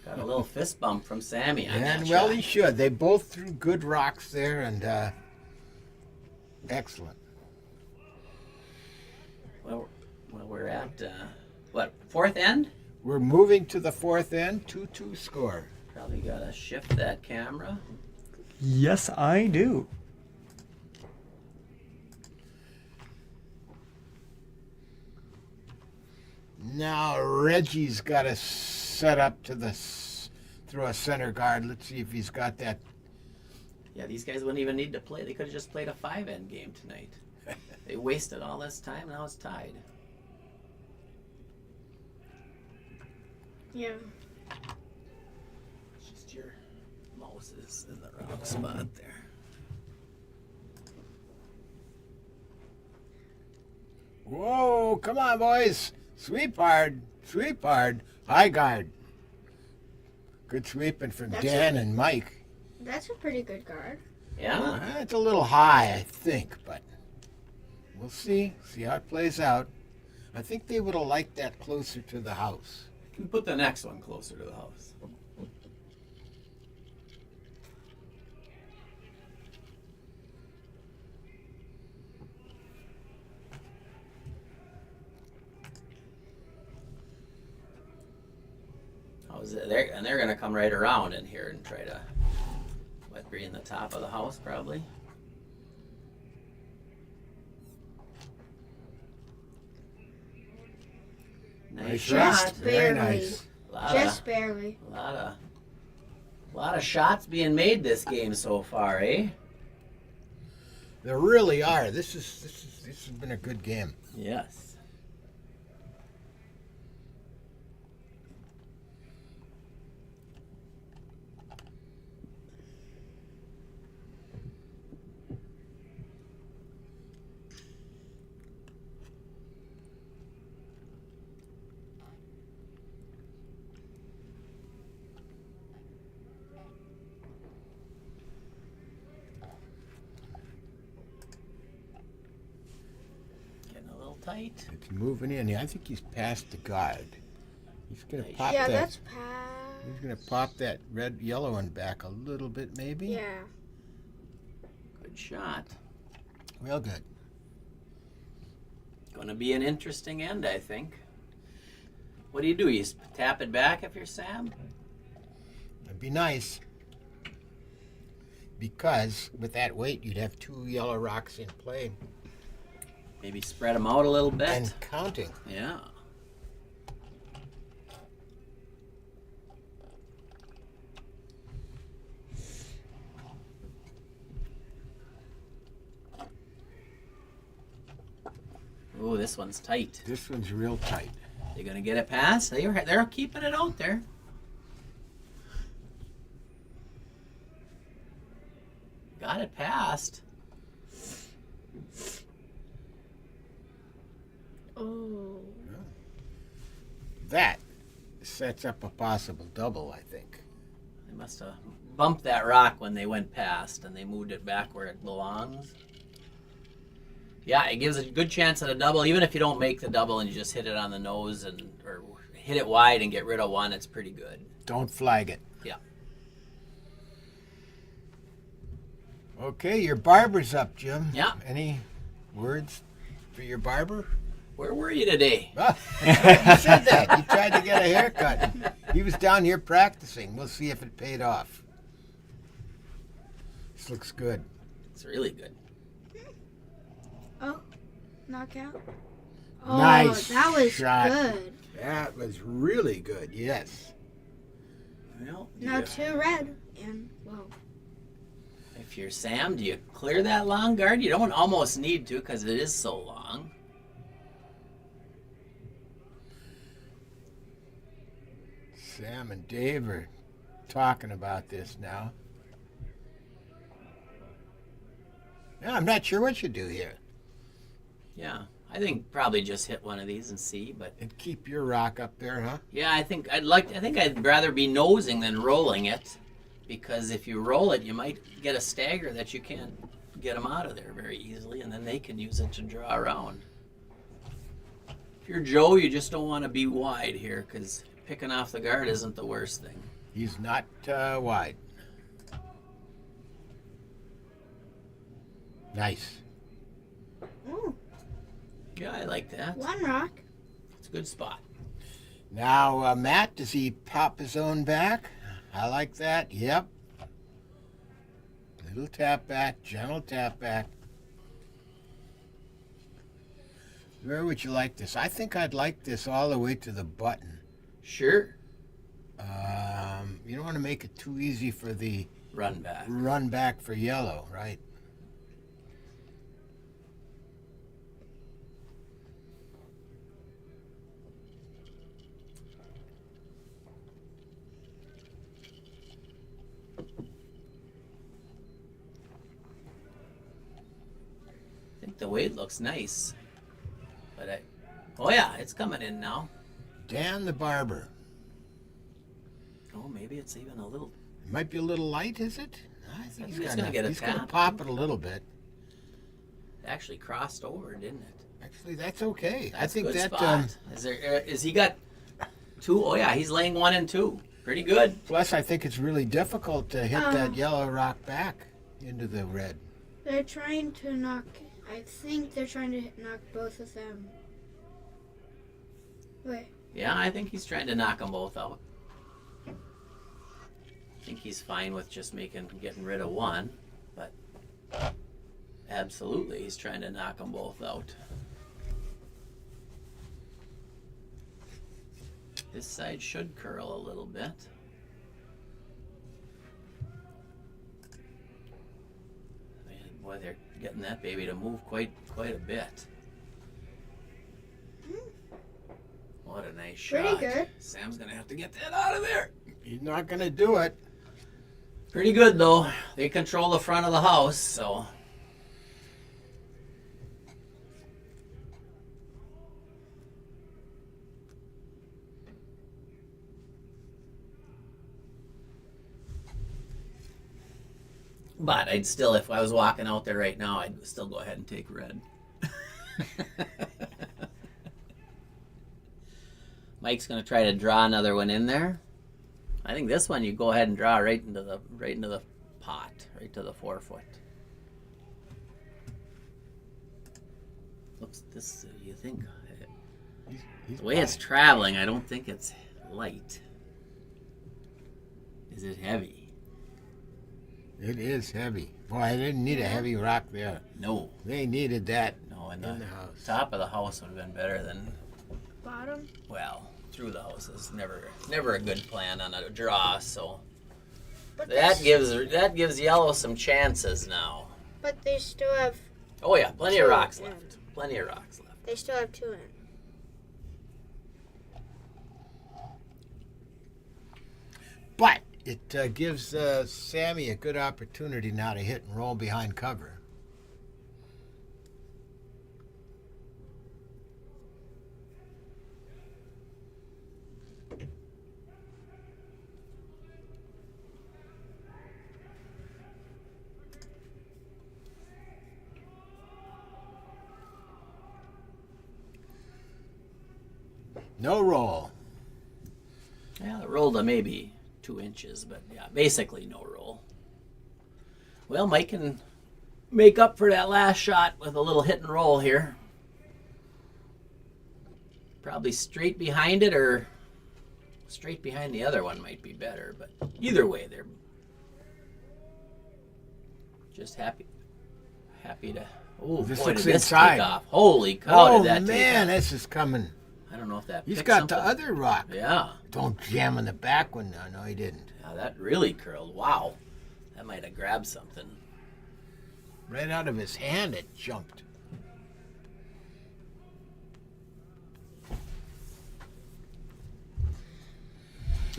Got a little fist bump from Sammy on that And well, shot. he should. They both threw good rocks there, and excellent. Well, we're at, what, 4th end? We're moving to the 4th end. 2-2 score. Probably got to shift that camera. Yes, I do. Now Reggie's got to set up to throw a center guard. Let's see if he's got that. Yeah, these guys wouldn't even need to play. They could have just played a 5-end game tonight. They wasted all this time, now it's tied. Yeah. It's just your mouse is in the wrong spot there. Whoa, come on, boys. Sweep hard. Sweep hard. High guard. Good sweeping from That's Dan and Mike. That's a pretty good guard. Yeah. It's a little high, I think, but we'll see. See how it plays out. I think they would have liked that closer to the house. You can put the next one closer to the house. How's it? They're going to come right around in here and try to be in the top of the house, probably. Nice shot. Just Very barely. nice. Just barely. A lot of shots being made this game so far, eh? There really are. This has been a good game. Yes. Tight. It's moving in. I think he's past the guard. He's gonna Nice. pop Yeah, that. that's pass. He's gonna pop that red, yellow one back a little bit, maybe. Yeah. Good shot. Real good. Gonna be an interesting end, I think. What do? You tap it back if you're Sam? It'd be nice. Because with that weight, you'd have 2 yellow rocks in play. Maybe spread them out a little bit. And counting. Yeah. Ooh, this one's tight. This one's real tight. They're gonna get it past. They're keeping it out there. Got it past. Oh. That sets up a possible double, I think. They must have bumped that rock when they went past, and they moved it back where it belongs. Yeah, it gives a good chance at a double. Even if you don't make the double and you just hit it on the nose or hit it wide and get rid of one, it's pretty good. Don't flag it. Yeah. Okay, your barber's up, Jim. Yeah. Any words for your barber? Where were you today? You said that. You tried to get a haircut. He was down here practicing. We'll see if it paid off. This looks good. It's really good. Oh. Knockout. Nice Oh, that was shot. good. That was really good, yes. Well, Now yeah. 2 red and whoa. If you're Sam, do you clear that long guard? You don't almost need to because it is so long. Sam and Dave are talking about this now. Yeah, I'm not sure what you do here. Yeah, I think probably just hit one of these and see, but And keep your rock up there, huh? yeah, I think I'd rather be nosing than rolling it, because if you roll it, you might get a stagger that you can't get them out of there very easily, and then they can use it to draw around. If you're Joe, you just don't want to be wide here, because picking off the guard isn't the worst thing. He's not wide. Nice. Ooh, Yeah, I like that. 1 rock. It's a good spot. Now, Matt, does he pop his own back? I like that. Yep. Little tap back, gentle tap back. Where would you like this? I think I'd like this all the way to the button. Sure. You don't want to make it too easy for the Run back. run back for yellow, right? I think the weight looks nice. But oh yeah, it's coming in now. Dan the barber. Oh, maybe it's even a little. It might be a little light, is it? I think It's gonna get a he's gonna tap. pop it a little bit. It actually crossed over, didn't it? Actually, that's okay. That's I think a good that spot. Is he got 2? Oh yeah, he's laying 1 and 2. Pretty good. plus I think it's really difficult to hit that yellow rock back into the red. They're trying to knock. I think they're trying to knock both of them. Wait. Yeah, I think he's trying to knock them both out. I think he's fine with just getting rid of 1, but absolutely he's trying to knock them both out. This side should curl a little bit. Man, boy, they're getting that baby to move quite a bit. What a nice shot. Pretty good. Sam's gonna have to get that out of there. He's not gonna do it. Pretty good though. They control the front of the house, so. But I'd still, if I was walking out there right now, I'd still go ahead and take red. Mike's gonna try to draw another one in there. I think this one you go ahead and draw right into the pot, right to the 4-foot. Looks this. You think He's the way it's traveling? I don't think it's light. Is it heavy? It is heavy. Boy, I didn't need a heavy rock there. No. They needed that No, in the house. top of the house would have been better than, Bottom. well, through the house is never a good plan on a draw. So But that gives yellow some chances now. But they still have. Oh yeah, plenty of Two, rocks yeah. left. Plenty of rocks left. They still have 2 in. But it gives Sammy a good opportunity now to hit and roll behind cover. No roll. Yeah, it rolled to maybe 2 inches, but yeah, basically no roll. Well, Mike can make up for that last shot with a little hit and roll here. Probably straight behind it or straight behind the other one might be better, but either way, they're just happy to. Oh, This boy, looks did this inside. take off. Holy cow, Oh did that man, take off. this is coming. I don't know if that He's picked got something. the other rock. Yeah. Don't jam in the back one. No, he didn't. Yeah, that really curled. Wow. That might have grabbed something. Right out of his hand, it jumped.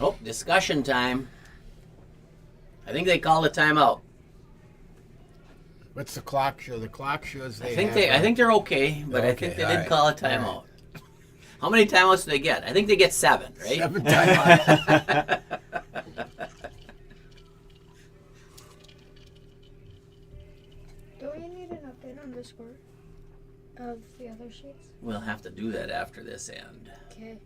Oh, discussion time. I think they called a timeout. What's the clock show? The clock shows they. I think they're okay, but I think Okay, they all did right, call a all timeout. How many timeouts do they get? I think they get 7, right? 7 timeouts. Do we need an update on the score of the other sheets? We'll have to do that after this end. Okay.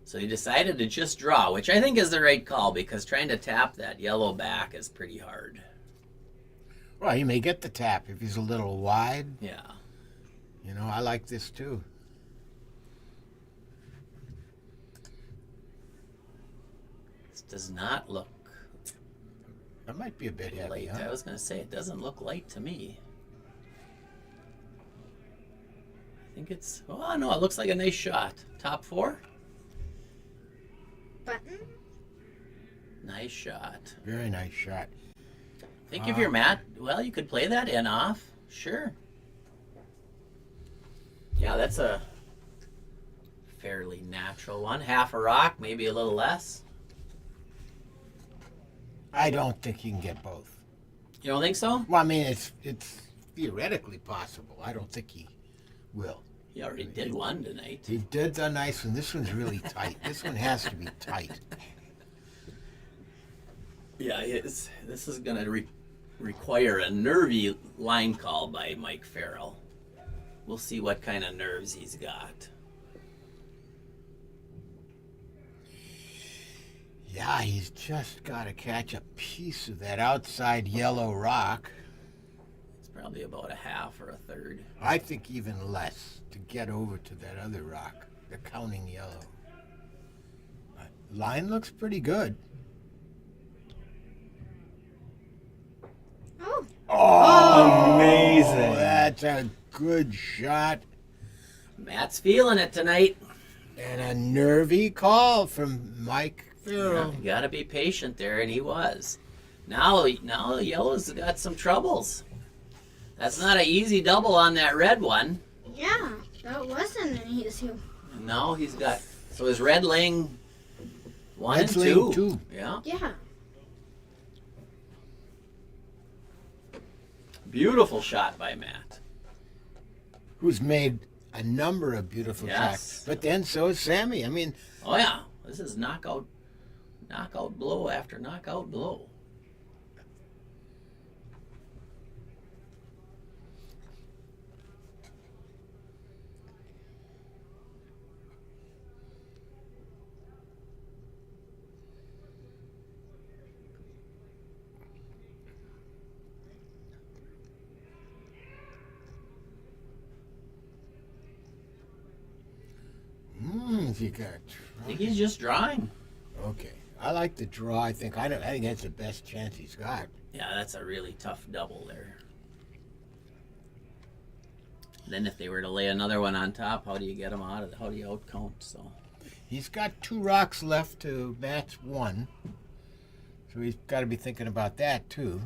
So you decided to just draw, which I think is the right call because trying to tap that yellow back is pretty hard. Well, he may get the tap if he's a little wide. Yeah. You know, I like this too. This does not look That might be a bit heavy, light. huh? I was going to say, it doesn't look light to me. I think it's, oh no, it looks like a nice shot. Top 4? Button? Nice shot. Very nice shot. Think if you're Matt, well, you could play that in off. Sure. Yeah, that's a fairly natural one. Half a rock, maybe a little less. I don't think you can get both. You don't think so? Well, I mean, it's theoretically possible. I don't think he will. He already did one tonight. He did the nice one. This one's really tight. This one has to be tight. Yeah, this is going to require a nervy line call by Mike Farrell. We'll see what kind of nerves he's got. Yeah, he's just got to catch a piece of that outside yellow rock. It's probably about a half or a third. I think even less to get over to that other rock, the counting yellow. Line looks pretty good. Oh. Oh, Amazing. That's a good shot. Matt's feeling it tonight. And a nervy call from Mike Farrell. You got to be patient there, and he was. Now yellow's got some troubles. That's not an easy double on that red one. Yeah, that wasn't an easy one. No, he's got. So is red laying one Red's and laying two? two. Yeah. Yeah. Beautiful shot by Matt. Who's made a number of beautiful Yes. shots. But then so is Sammy. I mean, Oh yeah, this is knockout blow after knockout blow. you got. I think he's just drawing. Okay, I like the draw. I think that's the best chance he's got. Yeah, that's a really tough double there. Then if they were to lay another one on top, how do you get them out of? How do you out count? So He's got 2 rocks left to match 1, so he's got to be thinking about that too.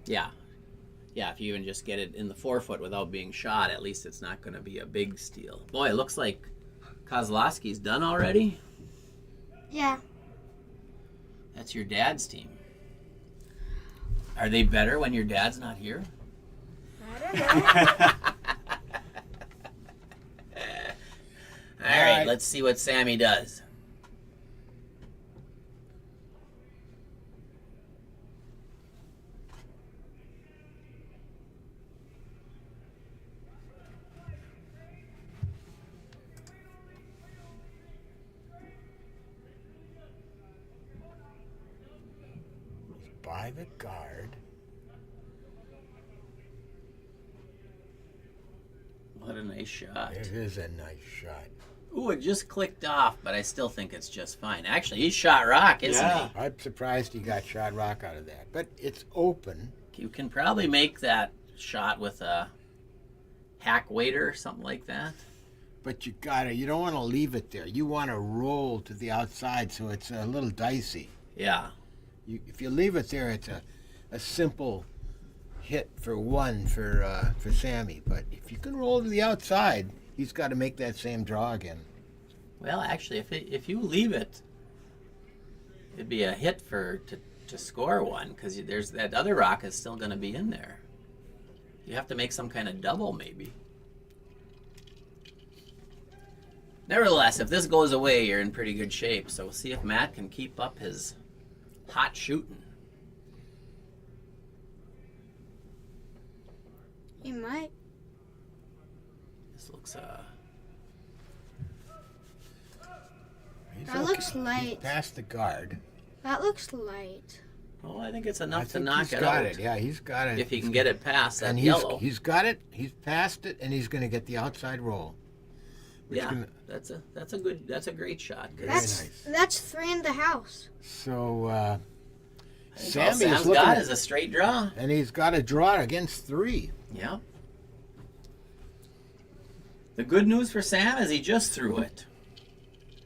yeah, if you even just get it in the 4-foot without being shot, at least it's not going to be a big steal. Boy, it looks like Kozlowski's done already. Yeah. That's your dad's team. Are they better when your dad's not here? I don't know. All right, let's see what Sammy does. By the guard. What a nice shot. It is a nice shot. Ooh, it just clicked off, but I still think it's just fine. Actually, he shot rock, isn't Yeah. I'm surprised he got shot rock out of that, but it's open. he? You can probably make that shot with a hack waiter or something like that. But you don't want to leave it there. You want to roll to the outside, so it's a little dicey. Yeah. If you leave it there, it's a simple hit for 1 for Sammy. But if you can roll to the outside, he's got to make that same draw again. Well, actually, if you leave it, it'd be a hit to score 1 because there's that other rock is still going to be in there. You have to make some kind of double, maybe. Nevertheless, if this goes away, you're in pretty good shape. So we'll see if Matt can keep up his hot shooting. You might. This looks He's Looks He's light. past the guard. That looks light. oh, I think it's I enough to think knock he's it got out. it. Yeah, he's got it. If he can get it past that and yellow. he's got it. He's passed it, and he's going to get the outside roll. Yeah, can- that's a great shot. 'Cause Very That's 3 in the house. So I think all Sammy's Sam's looking got at, is a straight draw. and he's got to draw against 3. Yeah. The good news for Sam is he just threw it.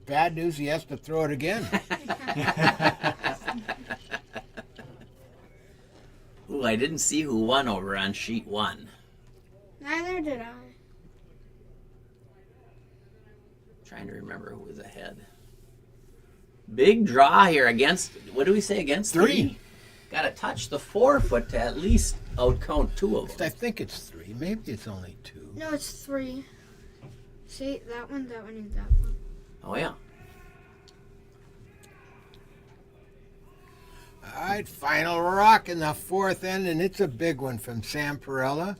Bad news, he has to throw it again. Ooh, I didn't see who won over on sheet 1. Neither did I. Trying to remember who was ahead. Big draw here against, what do we say, against 3. Got to touch the 4 foot to at least outcount 2 of them. I think it's 3. Maybe it's only 2. No, it's 3. See, that one, and that one. Oh, yeah. All right, final rock in the 4th end, and it's a big one from Sam Perella.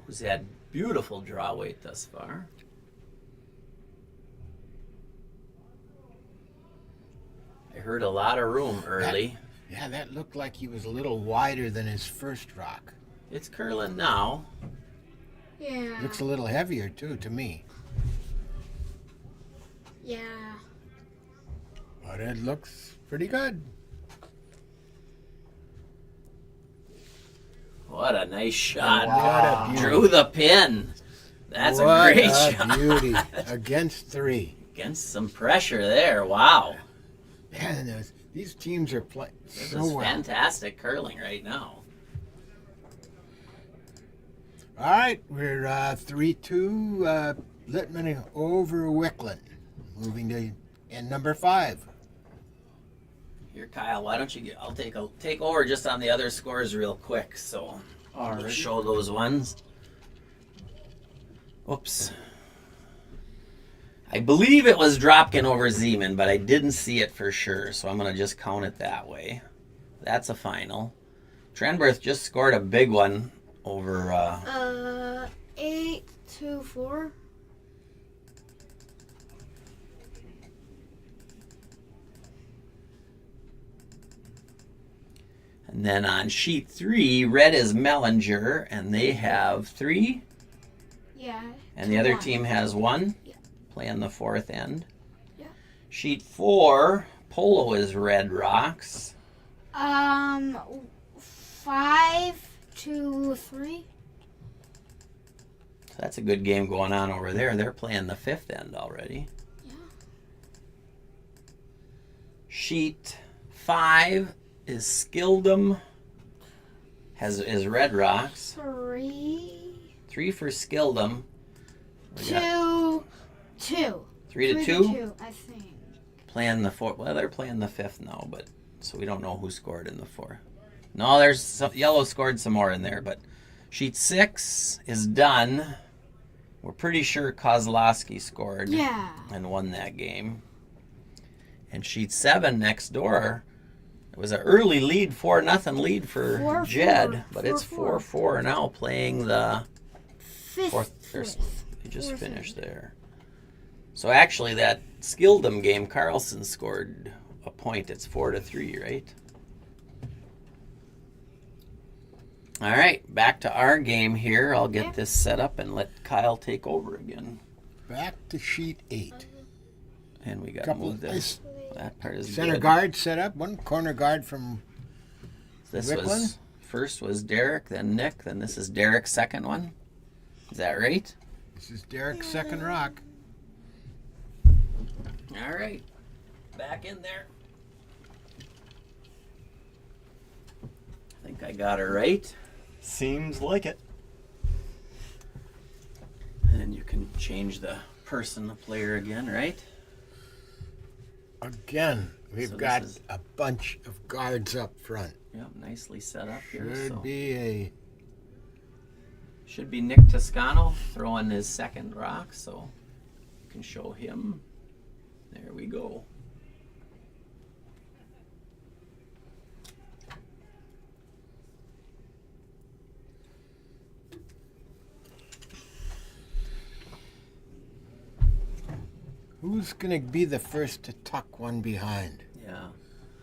Who's had beautiful draw weight thus far. I heard a lot of room early. That looked like he was a little wider than his first rock. It's curling now. Yeah. Looks a little heavier, too, to me. Yeah. But it looks pretty good. What a nice shot. What a beauty. Drew the pin. That's a great shot. Beauty. Against 3. Against some pressure there. Wow. Man, these teams are playing This so is well. fantastic curling right now. All right, we're 3-2 Litman over Wicklund. Moving to end number 5. Here, Kyle, why don't you I'll take over just on the other scores real quick, so I'll Alright. show those ones. Oops. I believe it was Dropkin over Zeman, but I didn't see it for sure, so I'm going to just count it that way. That's a final. Trenberth just scored a big one over... 8-4. And then on sheet 3, red is Mellinger, and they have 3. Yeah. And the other 1. team has 1. Yeah. Playing the 4th end. Yeah. Sheet 4, Polo is red rocks. 5-3. So that's a good game going on over there. They're playing the 5th end already. Yeah. Sheet 5 is Skildum. Is red rocks. 3. 3 for Skildum. 2. 3 to 2. 2, I think. Playing the 4th. Well, they're playing the 5th now, but so we don't know who scored in the 4th. No, there's some, yellow scored some more in there, but sheet 6 is done. We're pretty sure Kozlowski scored and won that game. And sheet 7 next door, it was an early lead, 4-0 lead for 4-4. Jed, but it's 4-4. 4-4 now playing the 5th. They just 4th finished end. there. So actually, that Skildum game, Carlson scored a point. It's 4-3, right? All right, back to our game here. I'll get this set up and let Kyle take over again. Back to sheet 8. And we got to Couple move this. That part is center good. guard set up. One corner guard from This Wicklund? was first was Derek, then Nick, then this is Derek's second one. Is that right? This is Derek's second rock. All right, back in there. I think I got it right. Seems like it. And then you can change the person, the player again, right? Again, we've So this got is- a bunch of guards up front. Yep, nicely set up here. Should So be a should be Nick Toscano throwing his second rock, so you can show him. There we go. who's gonna be the first to tuck one behind? Yeah.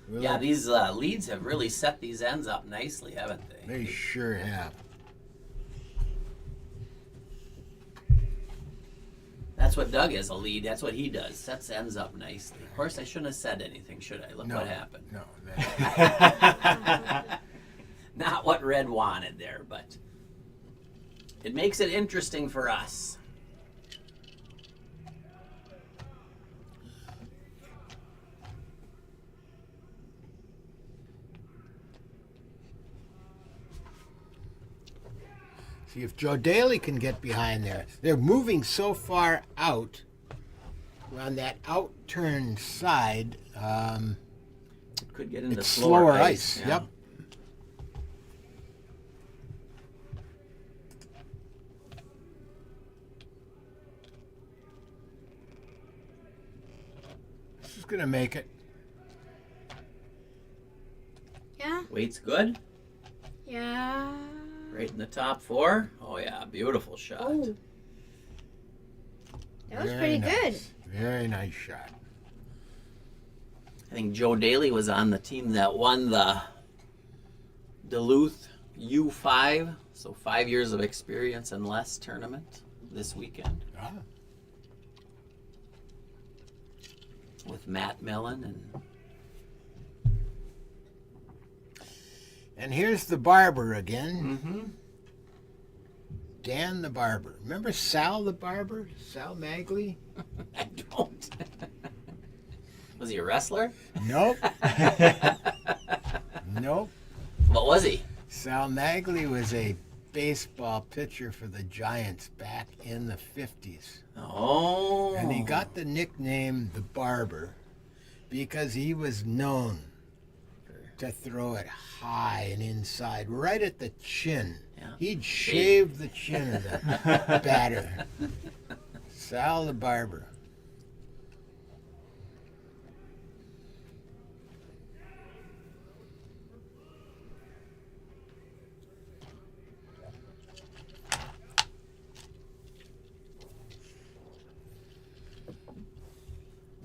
Will Yeah, it? these leads have really set these ends up nicely, haven't they? They sure have. That's what Doug is, a lead. That's what he does. Sets ends up nicely. Of course, I shouldn't have said anything, should I? Look No. what happened. No, Not what Red wanted there, but it makes it interesting for us. see if Joe Daly can get behind there. They're moving so far out on that out-turn side, Could get into it's slower slower ice. Yeah. Yep. This is going to make it. Yeah. Weight's good. Yeah. Right in the top 4. Oh yeah, beautiful shot. Oh. That was Very pretty good. nice. Very nice shot. I think Joe Daly was on the team that won the Duluth U5, so 5 years of experience and less tournament this weekend Ah. with Matt Millen And here's the barber again. Mm-hmm. Dan the barber. Remember Sal the barber? Sal Magley? I don't. Was he a wrestler? Nope. Nope. What was he? Sal Magley was a baseball pitcher for the Giants back in the 50s. Oh. And he got the nickname the barber because he was known to throw it high and inside, right at the chin. Yeah. He'd shave the chin of the batter. Sal the barber.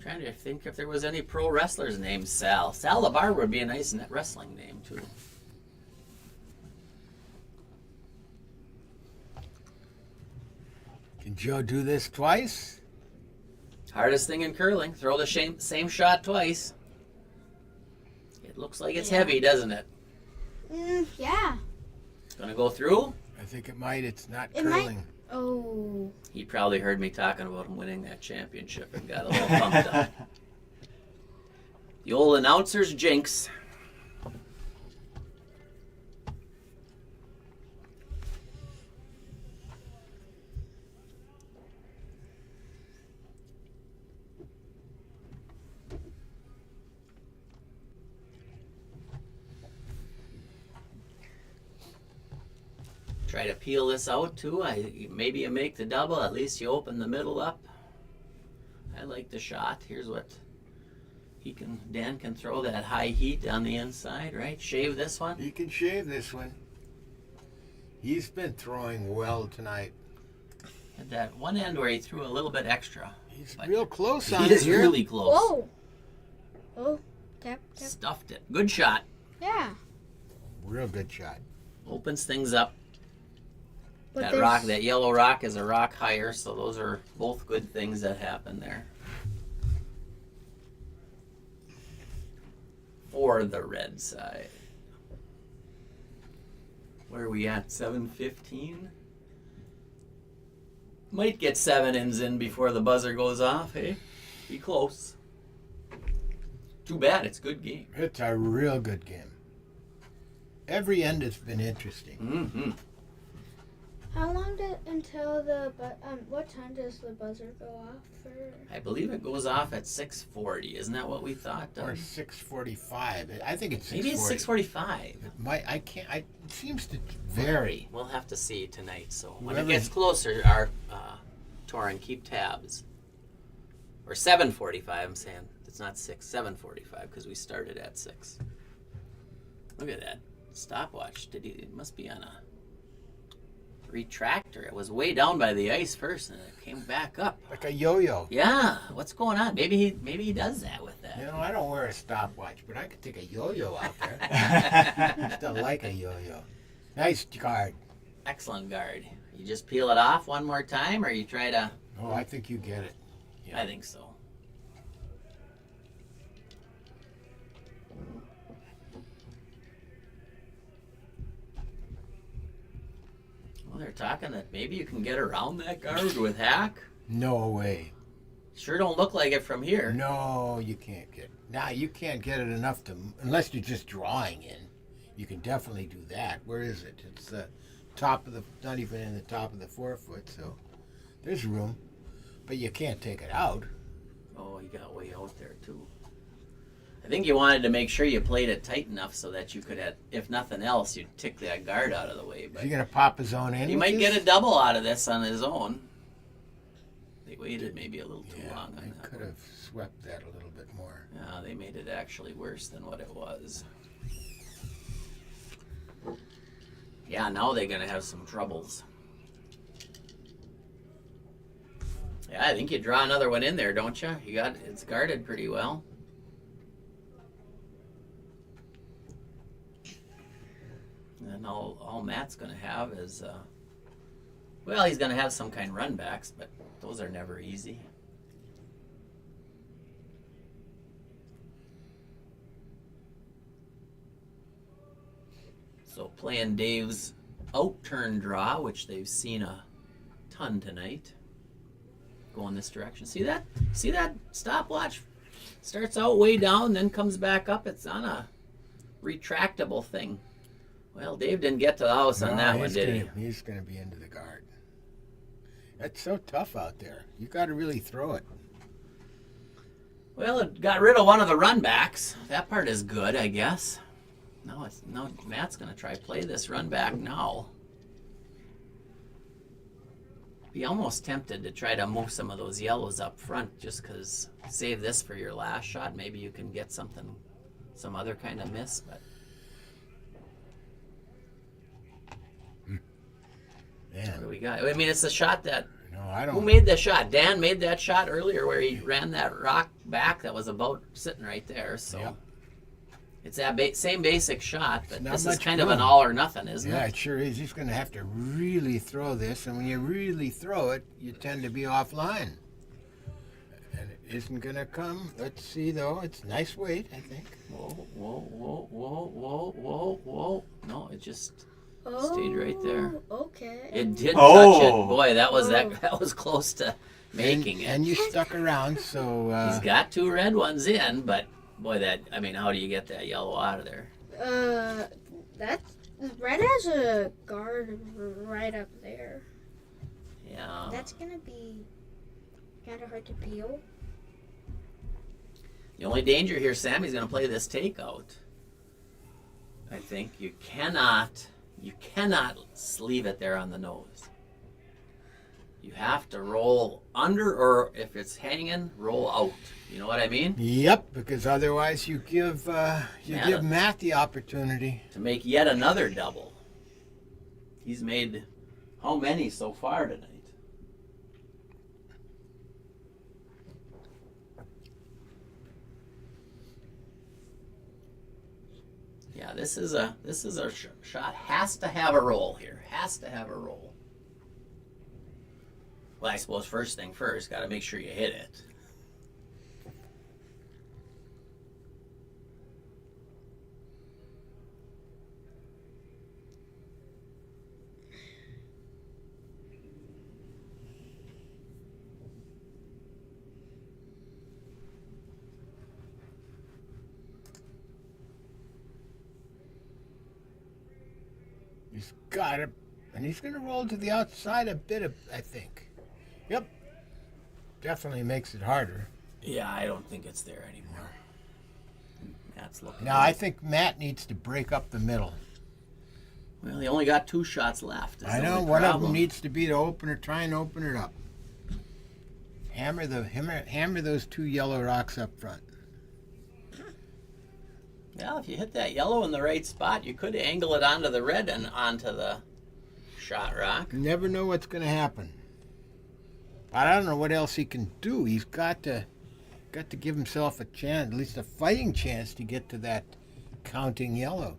Trying to think if there was any pro wrestlers named Sal. Sal the Barber would be a nice wrestling name too. Can Joe do this twice? Hardest thing in curling, throw the same shot twice. It looks like it's heavy, doesn't it? Yeah. Gonna go through? I think it might. It's not It might- curling. Oh. He probably heard me talking about him winning that championship and got a little pumped up. The old announcer's jinx. Try to peel this out too. Maybe you make the double. At least you open the middle up. I like the shot. Here's what Dan can throw that high heat on the inside, right? Shave this one. He can shave this one. He's been throwing well tonight. At that one end where he threw a little bit extra. He's But real close on He it is here. really close. Whoa. Oh. Tap, tap. Stuffed it. Good shot. Yeah. Real good shot. Opens things up. But That there's- rock, that yellow rock is a rock higher, so those are both good things that happen there. For the red side. Where are we at? 7:15? Might get 7 ends in before the buzzer goes off, hey? Be close. Too bad, it's a good game. It's a real good game. Every end has been interesting. Mm-hmm. How long until the what time does the buzzer go off for? I believe it goes off at 6:40. Isn't that what we thought? Or 6:45. I think it's 6:40. Maybe it's 6:45. It might. I can't. It seems to vary. We'll have to see tonight. So when Whoever- it gets closer, our Torin, keep tabs. Or 7:45. I'm saying it's not 6. 7:45 because we started at 6. Look at that stopwatch. It must be on a retractor. It was way down by the ice first, and it came back up. Like a yo-yo. Yeah, what's going on? Maybe he does that with that. You know, I don't wear a stopwatch, but I could take a yo-yo out there. Still like a yo-yo. Nice card. Excellent guard. You just peel it off one more time, or you try to? Oh, I think you get it. Yeah. I think so. Well, they're talking that maybe you can get around that guard with hack. No way. Sure don't look like it from here. No, you can't get. Now you can't get it enough to, unless you're just drawing in. You can definitely do that. Where is it? It's the top of the, not even in the top of the 4 foot. So there's room, but you can't take it out. Oh, he got way out there too. I think you wanted to make sure you played it tight enough so that you could, if nothing else, you'd tick that guard out of the way. But is he going to pop his own in? he might get a double out of this on his own. They waited maybe a little too long on that. They could have swept that a little bit more. Yeah, they made it actually worse than what it was. Yeah, now they're going to have some troubles. Yeah, I think you draw another one in there, don't you? It's guarded pretty well. And all Matt's going to have is, well, he's going to have some kind of run backs, but those are never easy. So playing Dave's out-turn draw, which they've seen a ton tonight, going this direction. See that? See that stopwatch? Starts out way down, then comes back up. It's on a retractable thing. Well, Dave didn't get to the house on that one, did he? He's going to be into the guard. That's so tough out there. You got to really throw it. Well, it got rid of one of the run backs. That part is good, I guess. No, Matt's going to try play this run back now. Be almost tempted to try to move some of those yellows up front just because save this for your last shot. Maybe you can get something, some other kind of miss, but... Man. What do we got? I mean, it's a shot that... No, I don't... Who made the shot? Dan made that shot earlier where he ran that rock back that was about sitting right there. So Yep. It's that same basic shot, but this is kind of fun. an all or nothing, isn't it? Yeah, it sure is. He's going to have to really throw this, and when you really throw it, you tend to be offline. And it isn't going to come. Let's see, though. It's nice weight, I think. Whoa, whoa, whoa, whoa, whoa, whoa, whoa. No, it just... stayed right there. Okay. It did touch it. Oh. Boy, that was close to making it. And you stuck around, so... He's got two red ones in, but boy, how do you get that yellow out of there? That's red has a guard right up there. Yeah. That's gonna be kind of hard to peel. The only danger here, Sammy's going to play this takeout. I think you cannot leave it there on the nose. You have to roll under, or if it's hanging, roll out. You know what I mean? Yep, because otherwise you give Matt the opportunity to make yet another double. He's made how many so far tonight? Yeah, this is a shot. Has to have a roll here. Has to have a roll. Well, I suppose first thing first, got to make sure you hit it. He's got it, and he's going to roll to the outside a bit, I think. Yep. Definitely makes it harder. Yeah, I don't think it's there anymore. Matt's looking. Now, I think Matt needs to break up the middle. Well, he only got 2 shots left. I know. One of them needs to be to try and open it up. Hammer those 2 yellow rocks up front. Well, if you hit that yellow in the right spot, you could angle it onto the red and onto the shot rock. You never know what's going to happen. But I don't know what else he can do. He's got to give himself a chance, at least a fighting chance, to get to that counting yellow.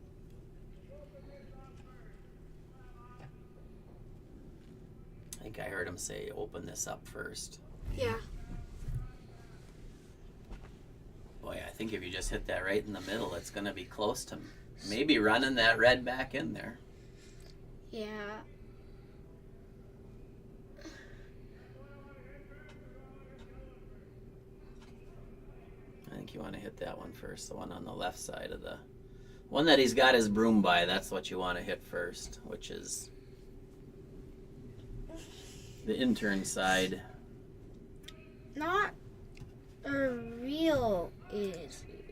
I think I heard him say, open this up first. Yeah. Boy, I think if you just hit that right in the middle, it's going to be close to maybe running that red back in there. Yeah. I think you want to hit that one first, the one on the left side of the one that he's got his broom by. That's what you want to hit first, which is the intern side. Not. real easy.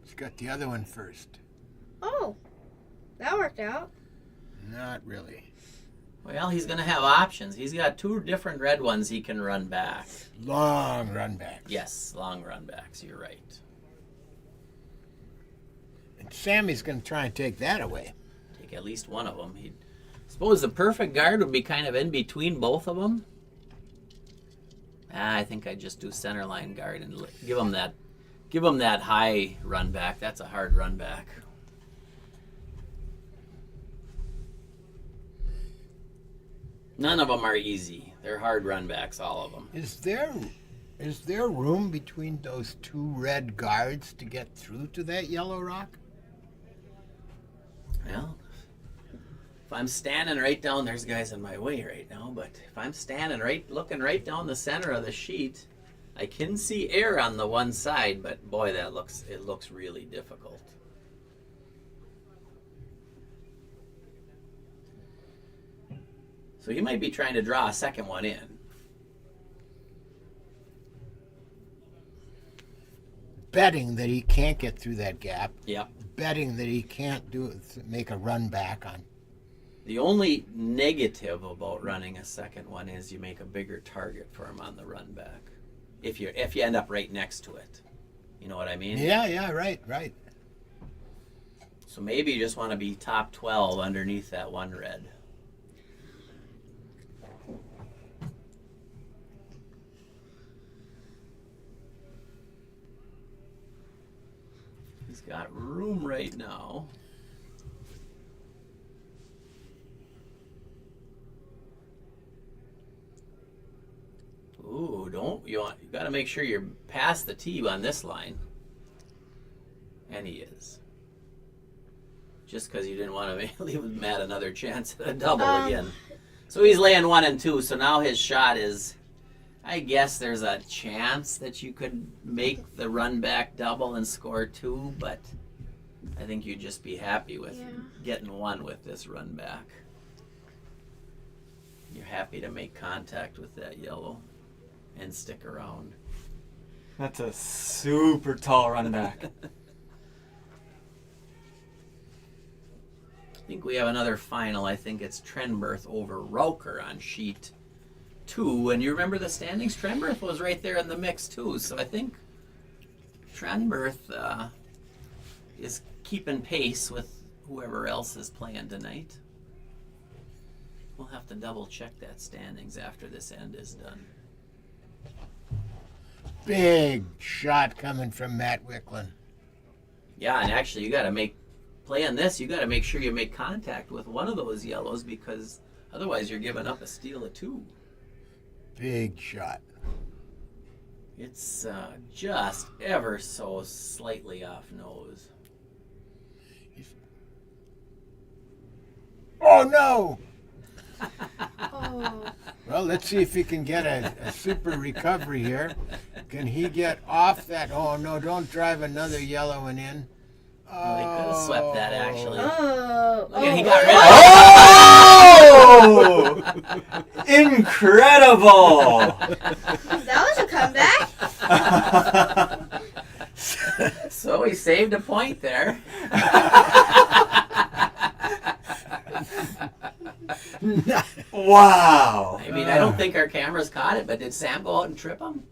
He's got the other one first. Oh, that worked out. Not really. Well, he's going to have options. He's got 2 different red ones he can run back. Long run backs. Yes, long run backs. You're right. And Sammy's going to try and take that away. Take at least one of them. Suppose the perfect guard would be kind of in between both of them. I think I'd just do center line guard and give him that high run back. That's a hard run back. None of them are easy. They're hard run backs, all of them. Is there room between those 2 red guards to get through to that yellow rock? Well, if I'm standing right down, there's guys in my way right now, but if I'm standing looking right down the center of the sheet, I can see air on the one side, but boy, it looks really difficult. So he might be trying to draw a second one in. Betting that he can't get through that gap. Yep. Betting that he can't make a run back on. The only negative about running a second one is you make a bigger target for him on the run back. If you end up right next to it. You know what I mean? Yeah, right. So maybe you just want to be top 12 underneath that one red. He's got room right now. Ooh, you got to make sure you're past the tee on this line. And he is. Just because you didn't want to leave Matt another chance at a double again. So he's laying 1 and 2, so now his shot is, I guess there's a chance that you could make the run back double and score 2, but I think you'd just be happy with getting 1 with this run back. You're happy to make contact with that yellow and stick around. That's a super tall run back. I think we have another final. I think it's Trenberth over Raucher on sheet 2. And you remember the standings? Trenberth was right there in the mix too. So I think Trenberth is keeping pace with whoever else is playing tonight. We'll have to double check that standings after this end is done. Big shot coming from Matt Wicklund. Yeah, and actually you got to playing this, you got to make sure you make contact with one of those yellows because otherwise you're giving up a steal of 2. Big shot. It's just ever so slightly off nose. Oh, no! Oh. Well, let's see if he can get a super recovery here. Can he get off that? Oh, no, don't drive another yellow one in. Oh, he could have swept that, actually. Oh. Look at, he got rid of Oh! Incredible! That was a comeback. So he saved a point there. Wow! I mean, I don't think our cameras caught it, but did Sam go out and trip him?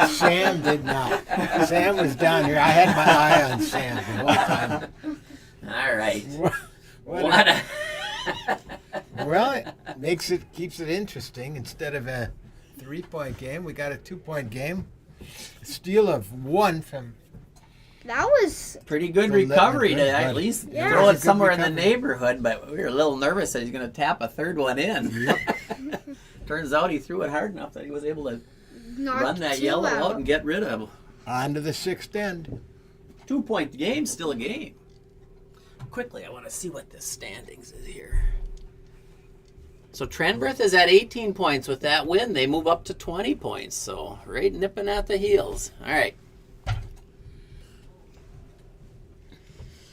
Sam did not. Sam was down here. I had my eye on Sam the whole time. All right. What well, it keeps it interesting. Instead of a 3-point game, we got a 2-point game. Steal of 1 from. That was pretty good recovery to at least throw it somewhere in the neighborhood, but we were a little nervous that he's going to tap a third one in. Yep. Turns out he threw it hard enough that he was able to run that yellow out and get rid of it. On to the 6th end. 2-point game, still a game. Quickly, I want to see what the standings is here. So Trenberth is at 18 points with that win. They move up to 20 points, so right nipping at the heels. All right.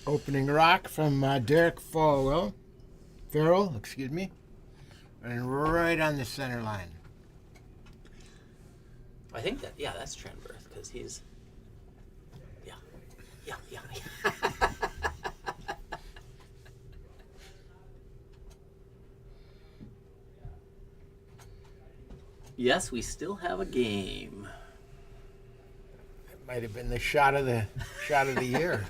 Opening rock from Derek Farrell, and right on the center line. I think that's Trenworth because he's. Yeah. Yes, we still have a game. It might have been the shot of the year.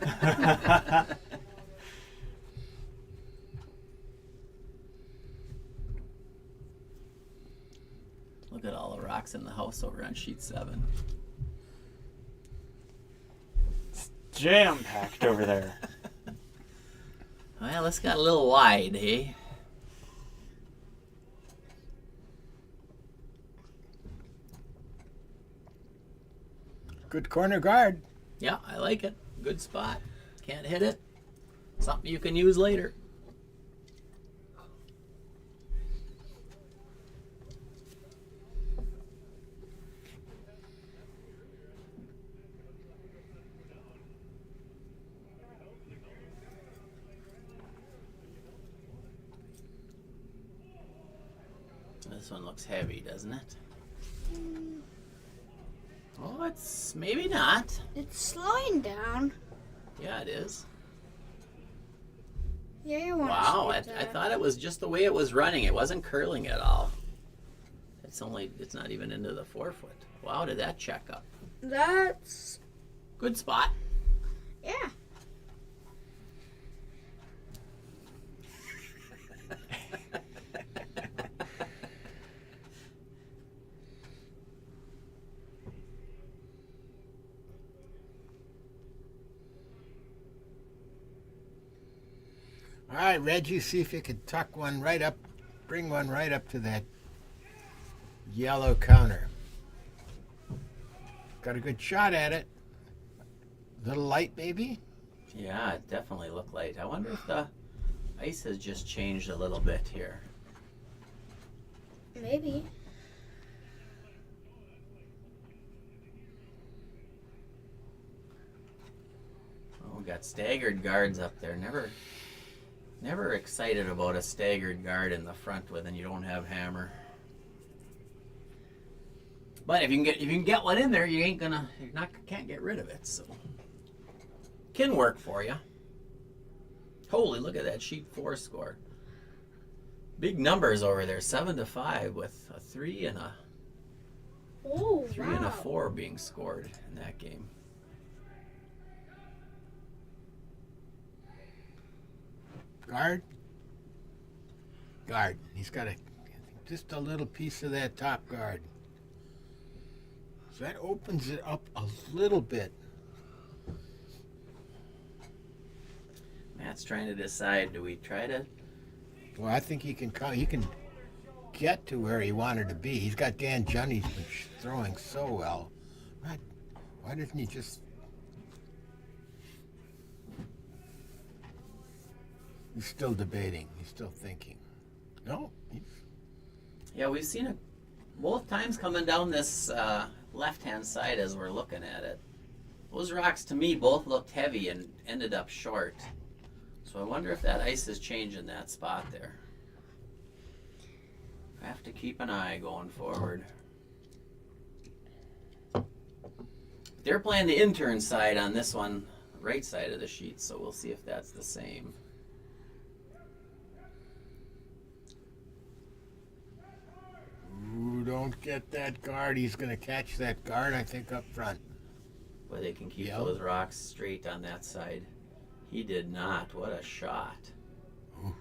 Look at all the rocks in the house over on sheet 7. It's jam-packed over there. Well, this got a little wide, eh? Good corner guard. Yeah, I like it. Good spot. Can't hit it. Something you can use later. This one looks heavy, doesn't it? Oh, it's maybe not. It's slowing down. Yeah, it is. Yeah, you want Wow, I thought it was just the way it was running. It wasn't curling at all. It's not even into the 4 foot. Wow, did that check up? That's... Good spot. Yeah. All right, Reggie, see if you could tuck one right up, bring one right up to that yellow counter. Got a good shot at it. Little light, maybe? Yeah, it definitely looked light. I wonder if the ice has just changed a little bit here. Maybe. Oh, we got staggered guards up there. Never excited about a staggered guard in the front when you don't have hammer. But if you can get one in there, can't get rid of it. So can work for you. Holy, look at that sheet 4 score. Big numbers over there, 7-5 with a 3 and a Oh, 3 and a 4 being scored in that game. Guard. He's got just a little piece of that top guard. So that opens it up a little bit. Matt's trying to decide, do we try to... Well, I think he can get to where he wanted to be. He's got Dan Junny's been throwing so well. Why doesn't he just... He's still debating. He's still thinking. No? Yeah, we've seen it both times coming down this left-hand side as we're looking at it. Those rocks, to me, both looked heavy and ended up short. So I wonder if that ice is changing that spot there. I have to keep an eye going forward. They're playing the intern side on this one, right side of the sheet, so we'll see if that's the same. Ooh, don't get that guard. He's going to catch that guard, I think, up front. But they can keep those rocks straight on that side. He did not. What a shot. Ooh.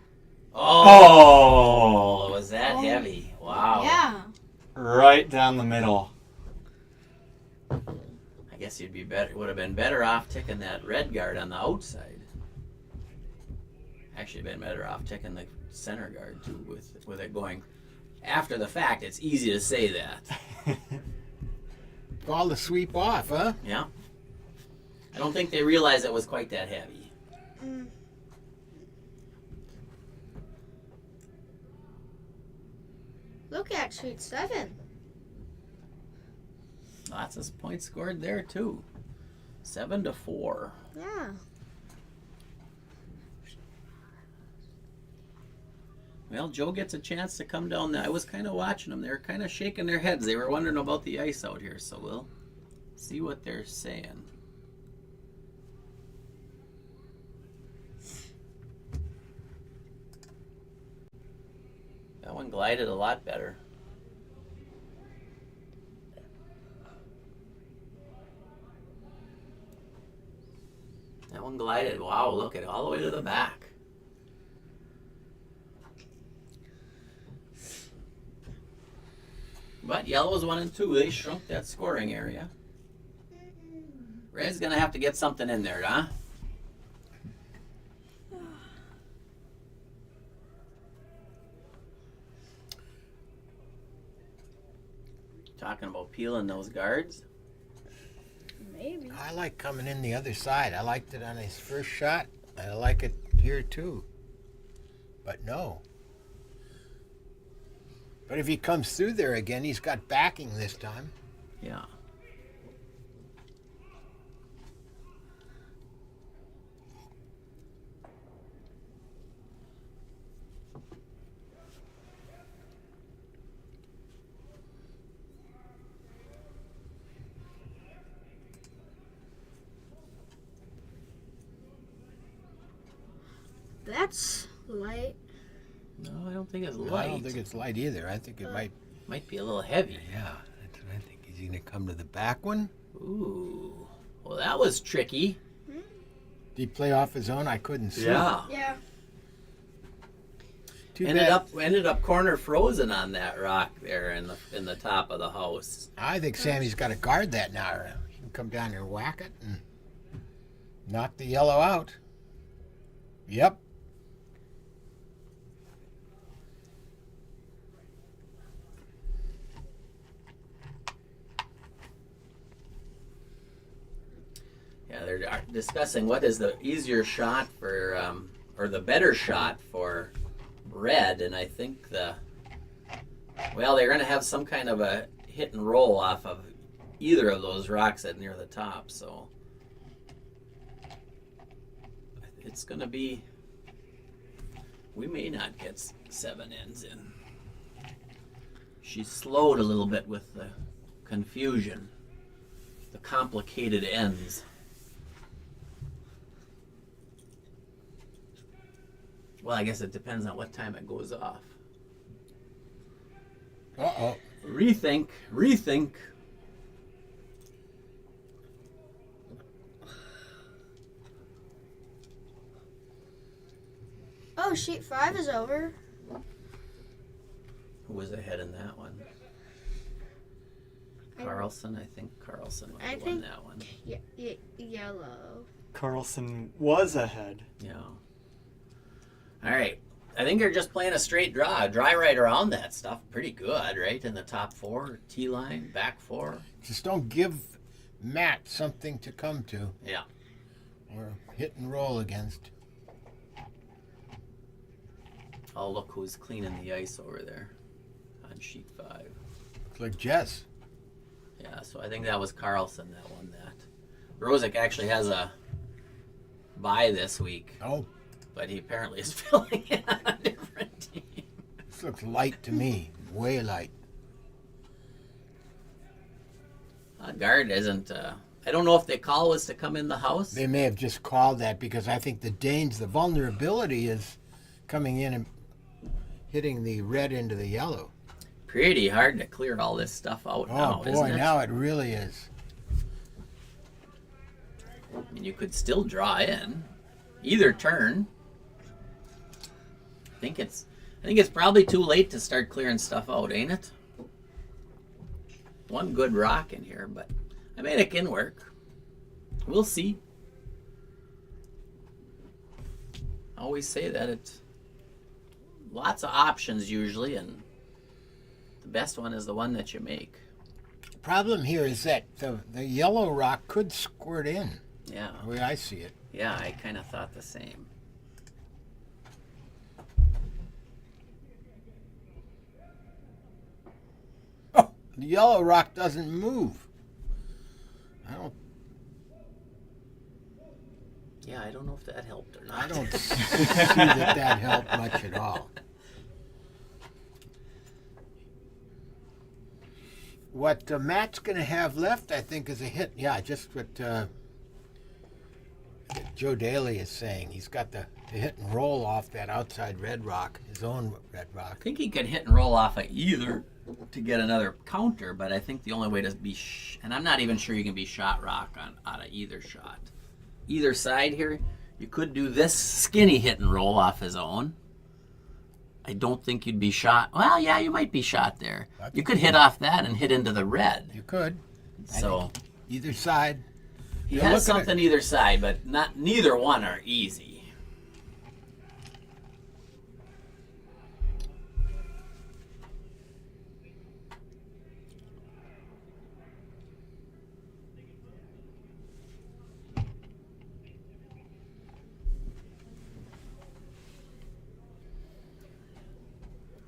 Oh! Was that heavy? Wow. Yeah. Right down the middle. I guess would have been better off taking that red guard on the outside. Actually been better off taking the center guard too with it going. After the fact, it's easy to say that. Call the sweep off, huh? Yeah. I don't think they realized it was quite that heavy. Mm. Look at sheet 7. Lots of points scored there too. 7-4. Yeah. Well, Joe gets a chance to come down there. I was kind of watching them. They were kind of shaking their heads. They were wondering about the ice out here, so we'll see what they're saying. That one glided a lot better. That one glided. Wow, look at it, all the way to the back. But yellows 1 and 2, they shrunk that scoring area. Red's gonna have to get something in there, huh? Talking about peeling those guards. Maybe. I like coming in the other side. I liked it on his first shot. I like it here too. But no. But if he comes through there again, he's got backing this time. Yeah. That's light. No, I don't think it's No, light. I don't think it's light either. I think it Might be a little heavy. Yeah, that's what I think. Is he going to come to the back one? Ooh. Well, that was tricky. Did he play off his own? I couldn't see. Yeah. Too Ended bad. up corner frozen on that rock there in the top of the house. I think Sammy's got to guard that now. He can come down there and whack it and knock the yellow out. Yep. Yeah, they're discussing what is the easier shot for, or the better shot for red, and I think they're going to have some kind of a hit and roll off of either of those rocks at near the top, so it's going to be, we may not get 7 ends in. She slowed a little bit with the confusion, the complicated ends. Well, I guess it depends on what time it goes off. Uh-oh. Rethink. Oh, sheet 5 is over. Who was ahead in that one? Carlson, I think Carlson might have won that one. Yellow. Carlson was ahead. Yeah. All right. I think they're just playing a straight draw. Dry right around that stuff. Pretty good, right? In the top 4, T-line, back 4. Just don't give Matt something to come to. Yeah. Or hit and roll against. Oh, look who's cleaning the ice over there on sheet 5. Looks like Jess. Yeah, so I think that was Carlson that won that. Rosick actually has a bye this week, Oh, but he apparently is filling in on a different team. this looks light to me. Way light. Guard isn't, I don't know if the call was to come in the house. They may have just called that because I think the Danes, the vulnerability is coming in and hitting the red into the yellow. Pretty hard to clear all this stuff out now, Oh boy, isn't it? now it really is. I mean, you could still draw in either turn. I think it's probably too late to start clearing stuff out, ain't it? One good rock in here, but I made it can work. We'll see. I always say that it's lots of options usually, and the best one is the one that you make. Problem here is that the yellow rock could squirt in, Yeah, the way I see it. yeah, I kind of thought the same. Oh, the yellow rock doesn't move. Yeah, I don't know if that helped or not. I don't see that helped much at all. What Matt's going to have left, I think, is a hit. Yeah, just what Joe Daly is saying. He's got the hit and roll off that outside red rock, his own red I rock. think he could hit and roll off of either to get another counter, but I think the only way to be, and I'm not even sure you can be shot rock out of either shot. Either side here, you could do this skinny hit and roll off his own. I don't think you'd be shot. Well, yeah, you might be shot there. You could hit off that and hit into the red. You could. So Either side. he has something either side, but neither one are easy.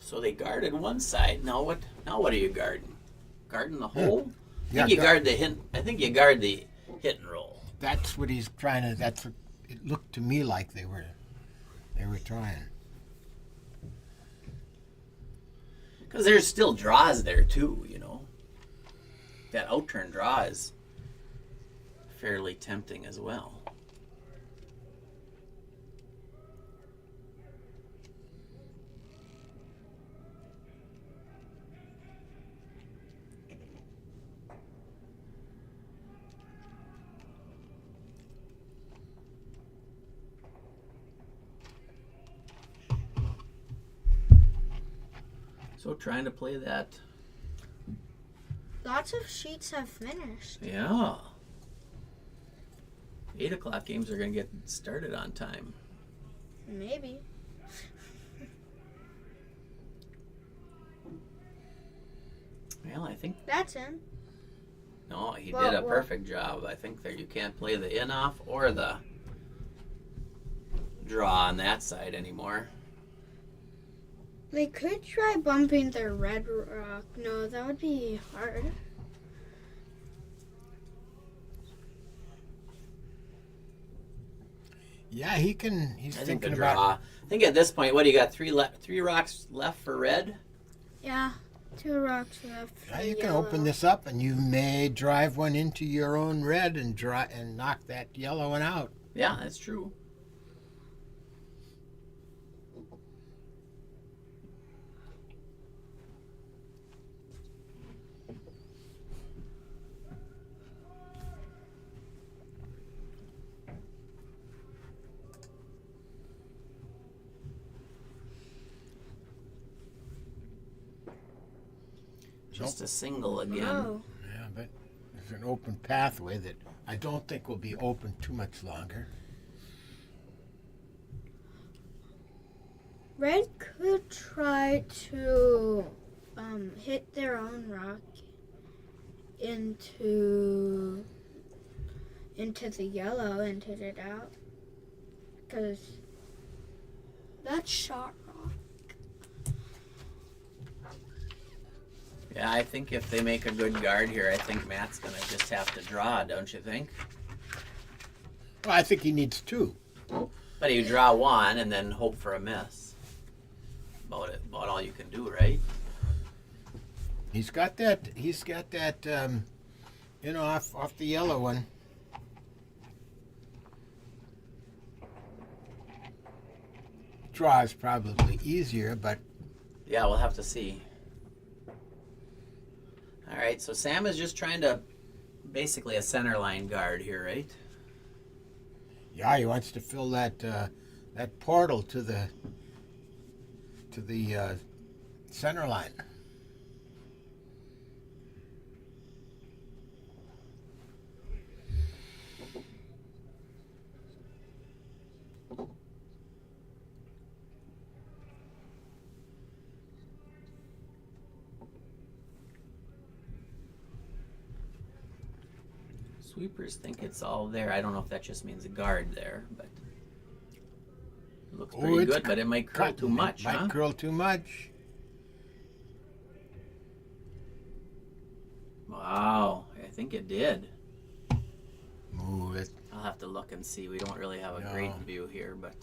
So they guarded one side. Now what are you guarding? Guarding the hole? I think you guard the hit. I think you guard the hit and roll. That's what he's trying to. That's what it looked to me like they were trying. Because there's still draws there too, you know. That out-turn draw is fairly tempting as well. So trying to play that. Lots of sheets have finished. Yeah. 8 o'clock games are going to get started on time. Maybe. Well, I think. That's him. No, he did a perfect job. I think that you can't play the in off or the draw on that side anymore. They could try bumping their red rock. No, that would be hard. Yeah, he can. He's I think the thinking draw. about. I think at this point, what do you got? Three rocks left for red. Yeah, 2 rocks left. Yeah, you can open this up, and you may drive one into your own red and knock that yellow one out. Yeah, that's true. Just a single again. Oh. Yeah, but there's an open pathway that I don't think will be open too much longer. Red could try to hit their own rock into the yellow and hit it out. Because that's shot rock. Yeah, I think if they make a good guard here, I think Matt's going to just have to draw, don't you think? Well, I think he needs 2. But you draw one and then hope for a miss. About all you can do, right? He's got that. Off the yellow one. Draw is probably easier, but Yeah, we'll have to see. All right, so Sam is just trying to basically a center line guard here, right? yeah, he wants to fill that portal to the center line. Sweepers think it's all there. I don't know if that just means a guard there, but it looks pretty good, but it might curl too much, Might huh? curl too much. Wow, I think it did. Move it. I'll have to look and see. We don't really have a great view here, but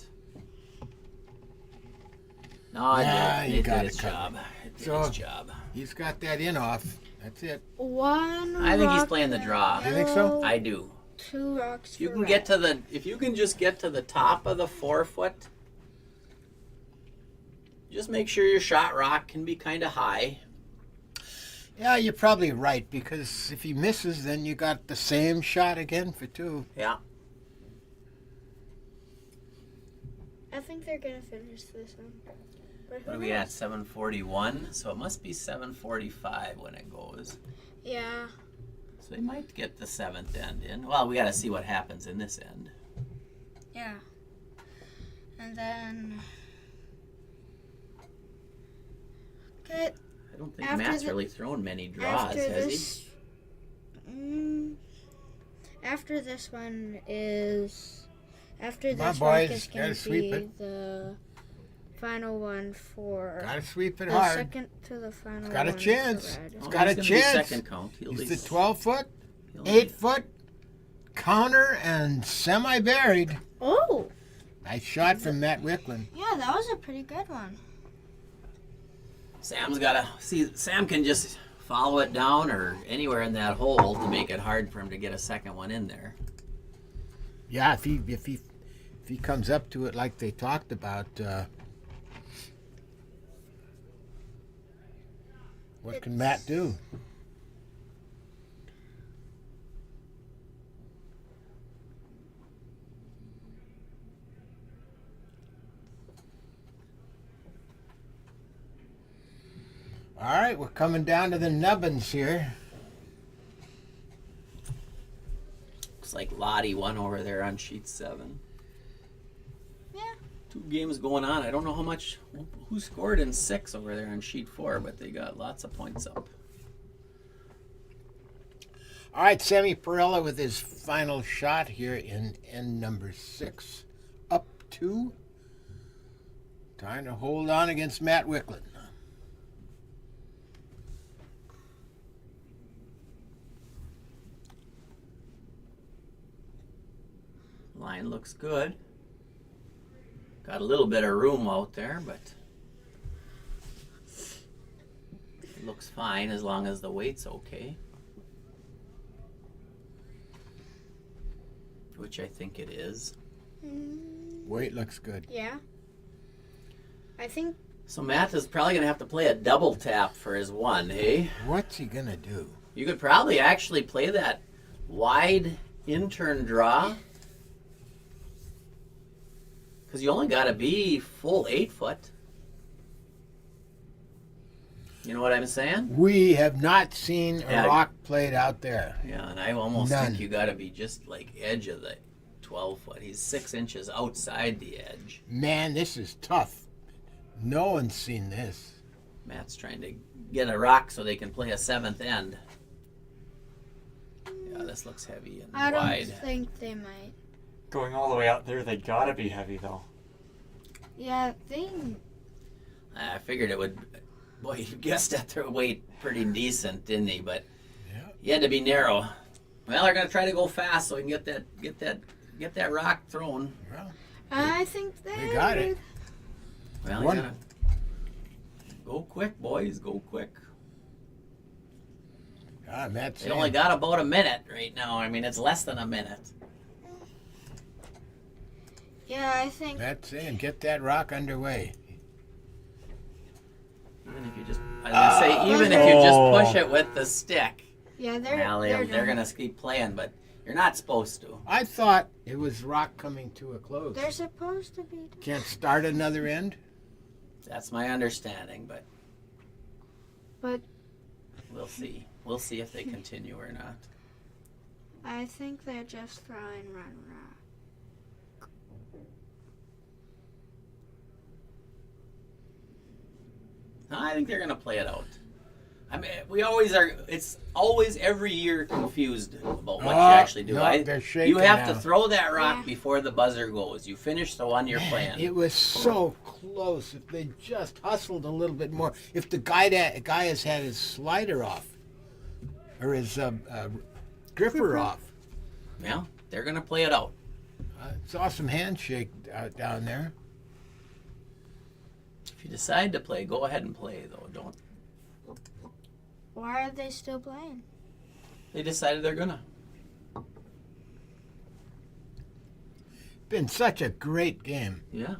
no, Yeah, it you did got its it covered. job. It did So- its job. He's got that in off. That's it. One. I think he's rock playing the for draw. You think so? yellow, I do. 2 rocks If you for can red. get to the, if you can just get to the top of the 4 foot, just make sure your shot rock can be kind of high. Yeah, you're probably right, because if he misses, then you got the same shot again for 2. Yeah. I think they're gonna finish this one. But who What are we knows? at? 741. So it must be 745 when it goes. Yeah. So they might get the 7th end in. Well, we got to see what happens in this end. Yeah. And then. Okay. I don't think After Matt's the- really thrown many draws, After has this. After this one is. After Come on, this rock boys, is going gotta to sweep be it. the final one for. Got to sweep it the hard. second to the final got a one chance. for red. he? got a he's gonna be chance. Second count. He'll He's be, the 12 foot, he'll 8 foot, counter, and semi-buried. Oh! Nice shot from Matt Wicklund. Yeah, that was a pretty good one. Sam's got to see. Sam can just follow it down or anywhere in that hole to make it hard for him to get a second one in there. Yeah, if he comes up to it like they talked about, what can Matt do? All right, we're coming down to the nubbins here. Looks like Lottie won over there on sheet 7. Yeah. 2 games going on. I don't know who scored in 6 over there on sheet 4, but they got lots of points up. All right, Sammy Perella with his final shot here in end number 6. Up 2. Trying to hold on against Matt Wicklund. Line looks good. Got a little bit of room out there, but it looks fine as long as the weight's okay. Which I think it is. Weight looks good. Yeah. I think. So Matt is probably going to have to play a double tap for his 1, hey? What's he gonna do? You could probably actually play that wide in-turn draw. Because you only got to be full 8 foot. You know what I'm saying? We have not seen a Yeah. rock played out there. Yeah, and I almost None. think you got to be just like edge of the 12 foot. He's 6 inches outside the edge. Man, this is tough. No one's seen this. Matt's trying to get a rock so they can play a 7th end. Yeah, this looks heavy and I don't wide. think they might. Going all the way out there, they gotta be heavy though. Yeah, they. I figured it would. Boy, you guessed at their weight pretty decent, didn't he? But Yeah. he had to be narrow. Well, they're gonna try to go fast so we can get that rock thrown. Well, I think they. got it. Well, One- you gotta go quick, boys. Go quick. Matt's They only got about a minute right now. I mean, it's less than a minute. Yeah, I think. Matt's saying, get that rock underway. Even if you just, I was gonna say, even if you just push it with the stick. Yeah, they're. Well, they're they're done. gonna keep playing, but you're not supposed to. I thought it was rock coming to a close. They're supposed to be. Done. Can't start another end? That's my understanding, but But we'll see. We'll see if they continue or not. I think they're just throwing run rock. I think they're gonna play it out. I mean, we always are. It's always every year confused about what you actually do. No, they're shaking you have now. to throw that rock Yeah. before the buzzer goes. You finish the one you're playing. It was so close. If they just hustled a little bit more. If the guy has had his slider off, or his gripper off. Well, they're gonna play it out. Saw some handshake down there. If you decide to play, go ahead and play. Though, don't. Why are they still playing? They decided they're gonna. Been such a great game. Yeah.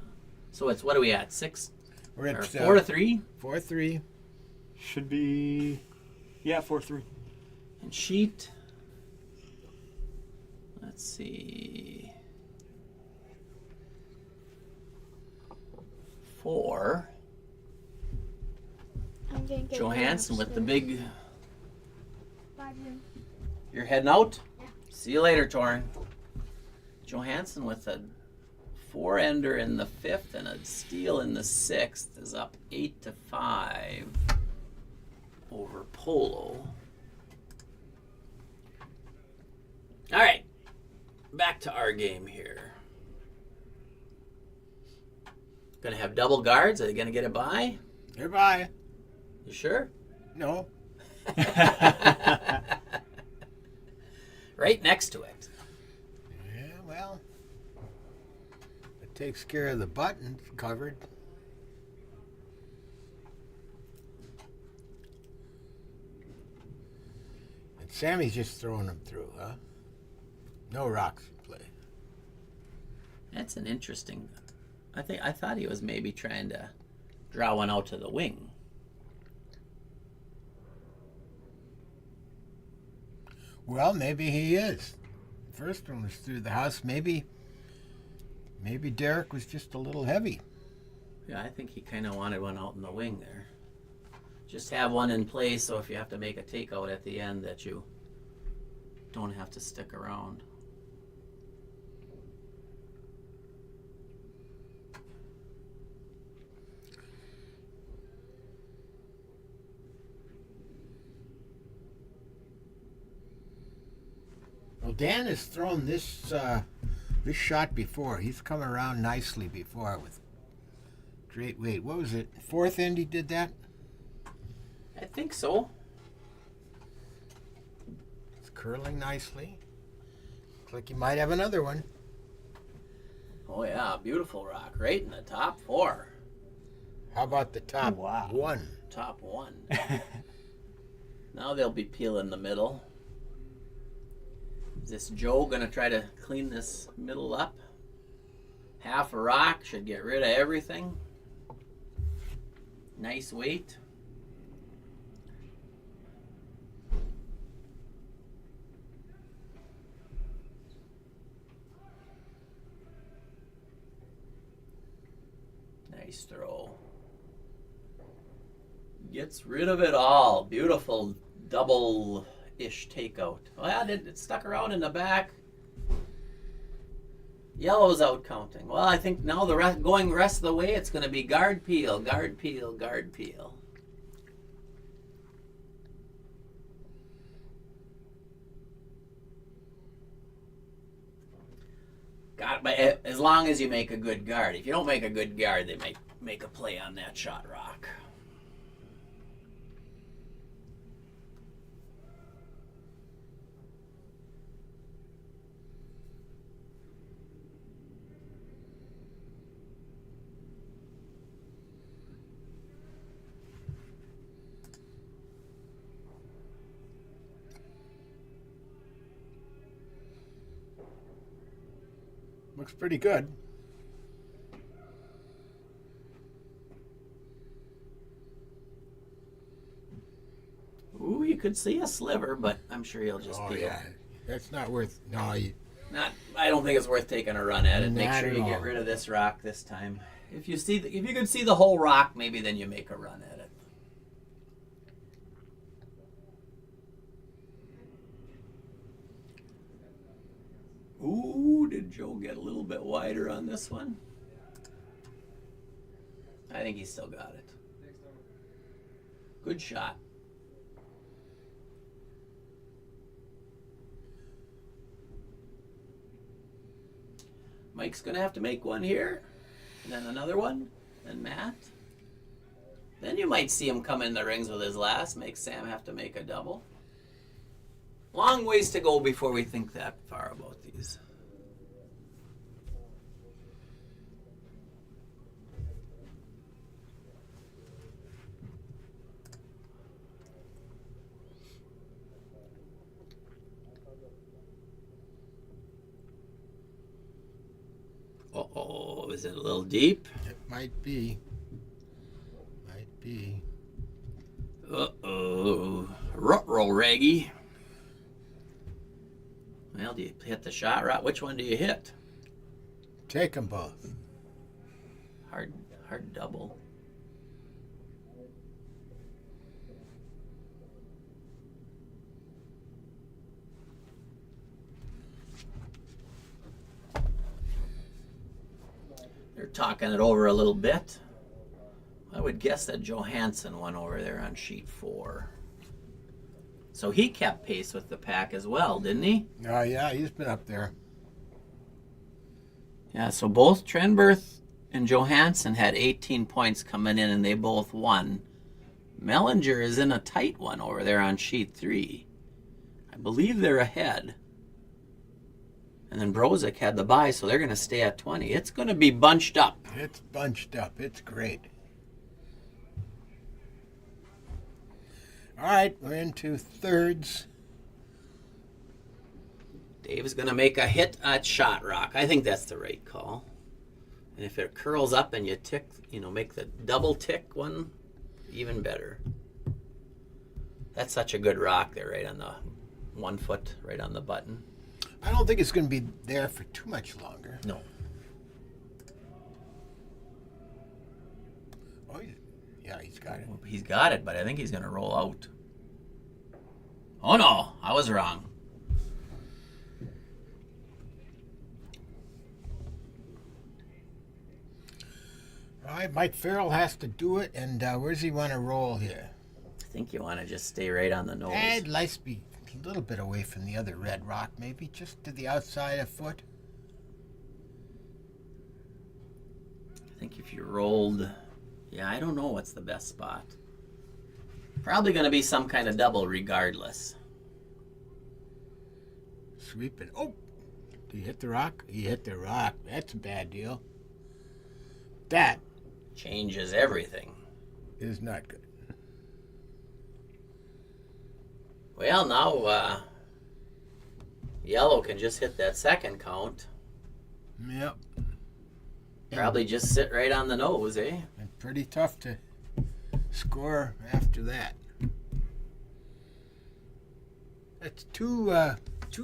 So it's, what are we at? 6 We're or at 4-3? 4-3. Should be, yeah, 4-3. And sheet. Let's see. 4. I'm gonna get Johansson with the upstairs. big. Bye, Jim. You're heading out? Yeah. See you later, Torrin. Johansson with a 4-ender in the 5th and a steal in the 6th is up 8-5 over Polo. All right, back to our game here. Gonna have double guards. Are they gonna get it by? Goodbye. You sure? No. Right next to it. Yeah, well, it takes care of the buttons covered. And Sammy's just throwing them through, huh? No rocks in play. That's an interesting. I thought he was maybe trying to draw one out to the wing. Well, maybe he is. First one was through the house. Maybe Derek was just a little heavy. Yeah, I think he kind of wanted one out in the wing there. Just have one in place so if you have to make a takeout at the end that you don't have to stick around. Well, Dan has thrown this shot before. He's come around nicely before with great weight. What was it? 4th end he did that? I think so. It's curling nicely. Looks like you might have another one. Oh yeah, beautiful rock. Right in the top 4. How about the top Wow. one? Top 1. Now they'll be peeling the middle. Is this Joe gonna try to clean this middle up? Half a rock should get rid of everything. Nice weight. Nice throw. Gets rid of it all. Beautiful double-ish takeout. Well, it stuck around in the back. Yellow's out counting. Well, I think now the rest of the way, it's going to be guard peel, guard peel, guard peel. But as long as you make a good guard. If you don't make a good guard, they might make a play on that shot rock. Looks pretty good. Ooh, you could see a sliver, but I'm sure you'll just Oh peel. yeah, that's not worth. No, I don't think it's worth taking a run at it. Make Not sure at you get all. rid of this rock this time. If you can see the whole rock, maybe then you make a run at it. Ooh, did Joe get a little bit wider on this one? I think he still got it. Good shot. Mike's going to have to make one here, and then another one, and Matt. Then you might see him come in the rings with his last, make Sam have to make a double. Long ways to go before we think that far about these. Uh-oh, is it a little deep? It might be. Might be. Uh-oh. Ruh-roh, Raggy. Well, do you hit the shot rock? Which one do you hit? Take them both. Hard double. They're talking it over a little bit. I would guess that Johansson went over there on sheet 4. So he kept pace with the pack as well, didn't he? Oh, yeah, he's been up there. Yeah, so both Trenberth and Johansson had 18 points coming in, and they both won. Mellinger is in a tight one over there on sheet 3. I believe they're ahead. And then Brozik had the bye, so they're going to stay at 20. It's going to be bunched up. It's bunched up. It's great. All right, we're into thirds. Dave's going to make a hit at shot rock. I think that's the right call. And if it curls up and you tick, make the double tick one, even better. That's such a good rock there, right on the 1 foot, right on the button. I don't think it's going to be there for too much longer. No. Oh, yeah, he's got it. He's got it, but I think he's going to roll out. Oh, no, I was wrong. All right, Mike Farrell has to do it, and where's he want to roll here? I think you want to just stay right on the nose. I'd like to be a little bit away from the other red rock, maybe just to the outside a foot. I think if you rolled, I don't know what's the best spot. Probably going to be some kind of double regardless. Sweeping. Oh, did he hit the rock? He hit the rock. That's a bad deal. That changes everything. Is not good. Well, now yellow can just hit that second count. Yep. Probably just sit right on the nose, eh? And pretty tough to score after that. That's two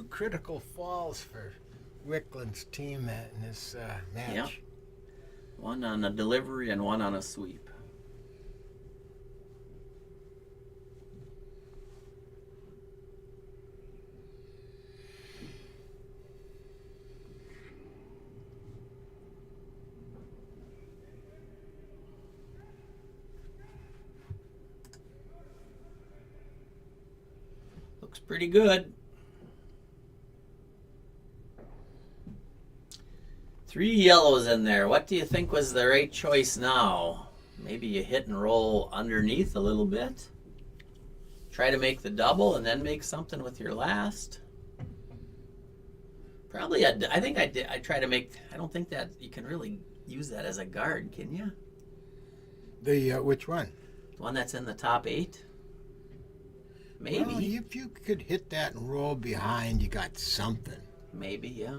critical falls for Wicklund's team in this match. Yep. One on a delivery and one on a sweep. Looks pretty good. 3 yellows in there. What do you think was the right choice now? Maybe you hit and roll underneath a little bit. Try to make the double and then make something with your last. Probably, I think I did. I try to make. I don't think that you can really use that as a guard, can you? The which one? The one that's in the top 8. Maybe. Well, if you could hit that and roll behind, you got something. Maybe, yeah.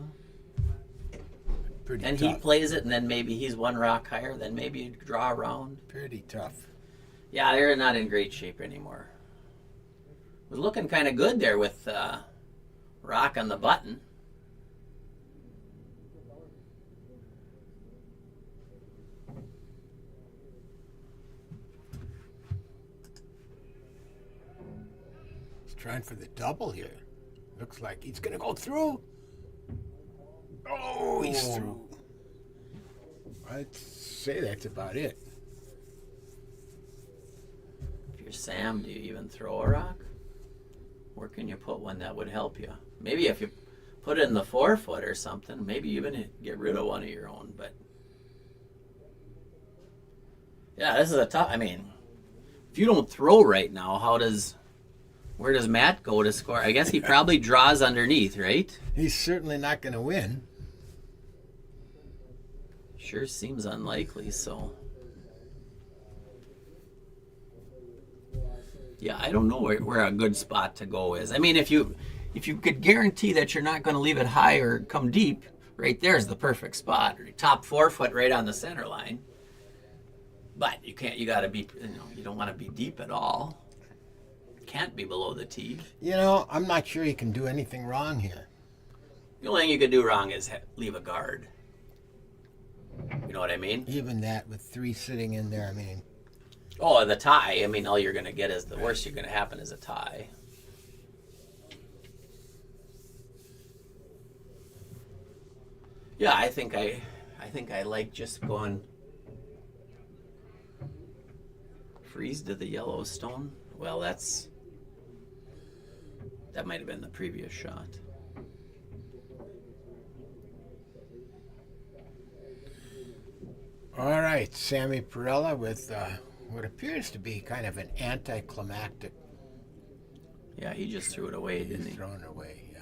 Pretty and tough. he plays it, and then maybe he's 1 rock higher. Then maybe you draw around. Pretty tough. Yeah, they're not in great shape anymore. Was looking kind of good there with rock on the button. He's trying for the double here. Looks like he's going to go through. Oh, he's through. I'd say that's about it. If you're Sam, do you even throw a rock? Where can you put one that would help you? Maybe if you put it in the 4 foot or something, maybe even get rid of one of your own. But yeah, this is a tough. I mean, if you don't throw right now, where does Matt go to score? I guess he probably draws underneath, right? He's certainly not going to win. Sure seems unlikely, so. Yeah, I don't know where a good spot to go is. I mean, if you could guarantee that you're not going to leave it high or come deep, right there's the perfect spot. Top 4 foot right on the center line. But you can't. You got to be. You don't want to be deep at all. Can't be below the tee. I'm not sure you can do anything wrong here. The only thing you could do wrong is leave a guard. You know what I mean? Even that with 3 sitting in there, I mean. Oh, the tie. I mean, all you're going to get is the worst you're going to happen is a tie. Yeah, I think I like just going freeze to the Yellowstone. Well, that might have been the previous shot. All right, Sammy Perella with what appears to be kind of an anticlimactic. Yeah, he just threw it away, didn't he? Thrown it away, yeah.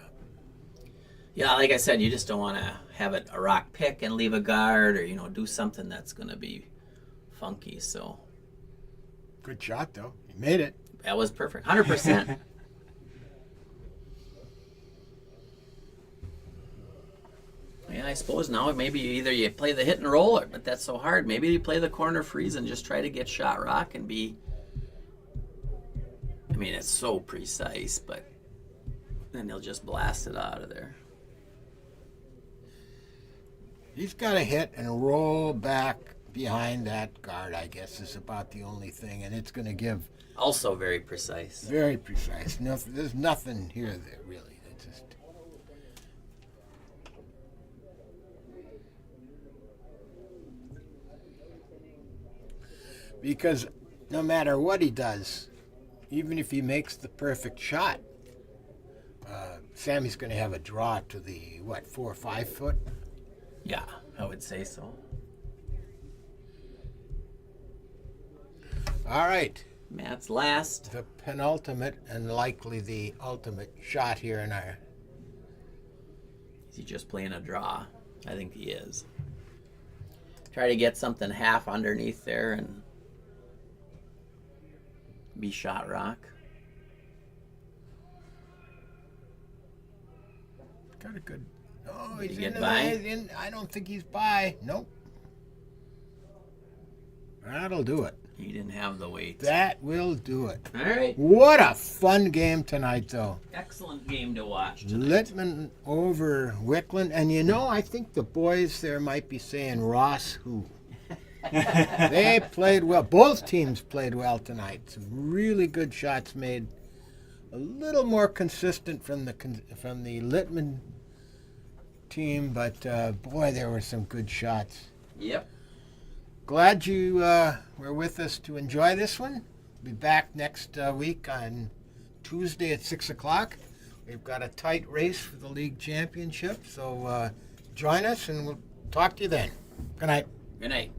Yeah, like I said, you just don't want to have it a rock pick and leave a guard, or do something that's going to be funky. So good shot, though. He made it. that was perfect, 100%. Yeah, I suppose now maybe either you play the hit and roll, but that's so hard. Maybe you play the corner freeze and just try to get shot rock and be. I mean, it's so precise, but then they'll just blast it out of there. He's got to hit and roll back behind that guard, I guess, is about the only thing, and it's going to give. Also very precise. Very precise. There's nothing here that really. It's just. Because no matter what he does, even if he makes the perfect shot, Sammy's going to have a draw to the, 4 or 5 foot? Yeah, I would say so. All right. Matt's last. The penultimate and likely the ultimate shot here in our. Is he just playing a draw? I think he is. Try to get something half underneath there and be shot rock. Got a good. Oh, Did he's he in get the by? way. I don't think he's by. Nope. That'll do it. He didn't have the weight. That will do it. All right. What a fun game tonight, though. Excellent game to watch tonight. Litman over Wicklund. And I think the boys there might be saying Ross who. They played well. Both teams played well tonight. Some really good shots made. A little more consistent from the Litman team, but boy, there were some good shots. Yep. Glad you were with us to enjoy this one. We'll be back next week on Tuesday at 6 o'clock. We've got a tight race for the league championship, so join us and we'll talk to you then. Good night. Good night.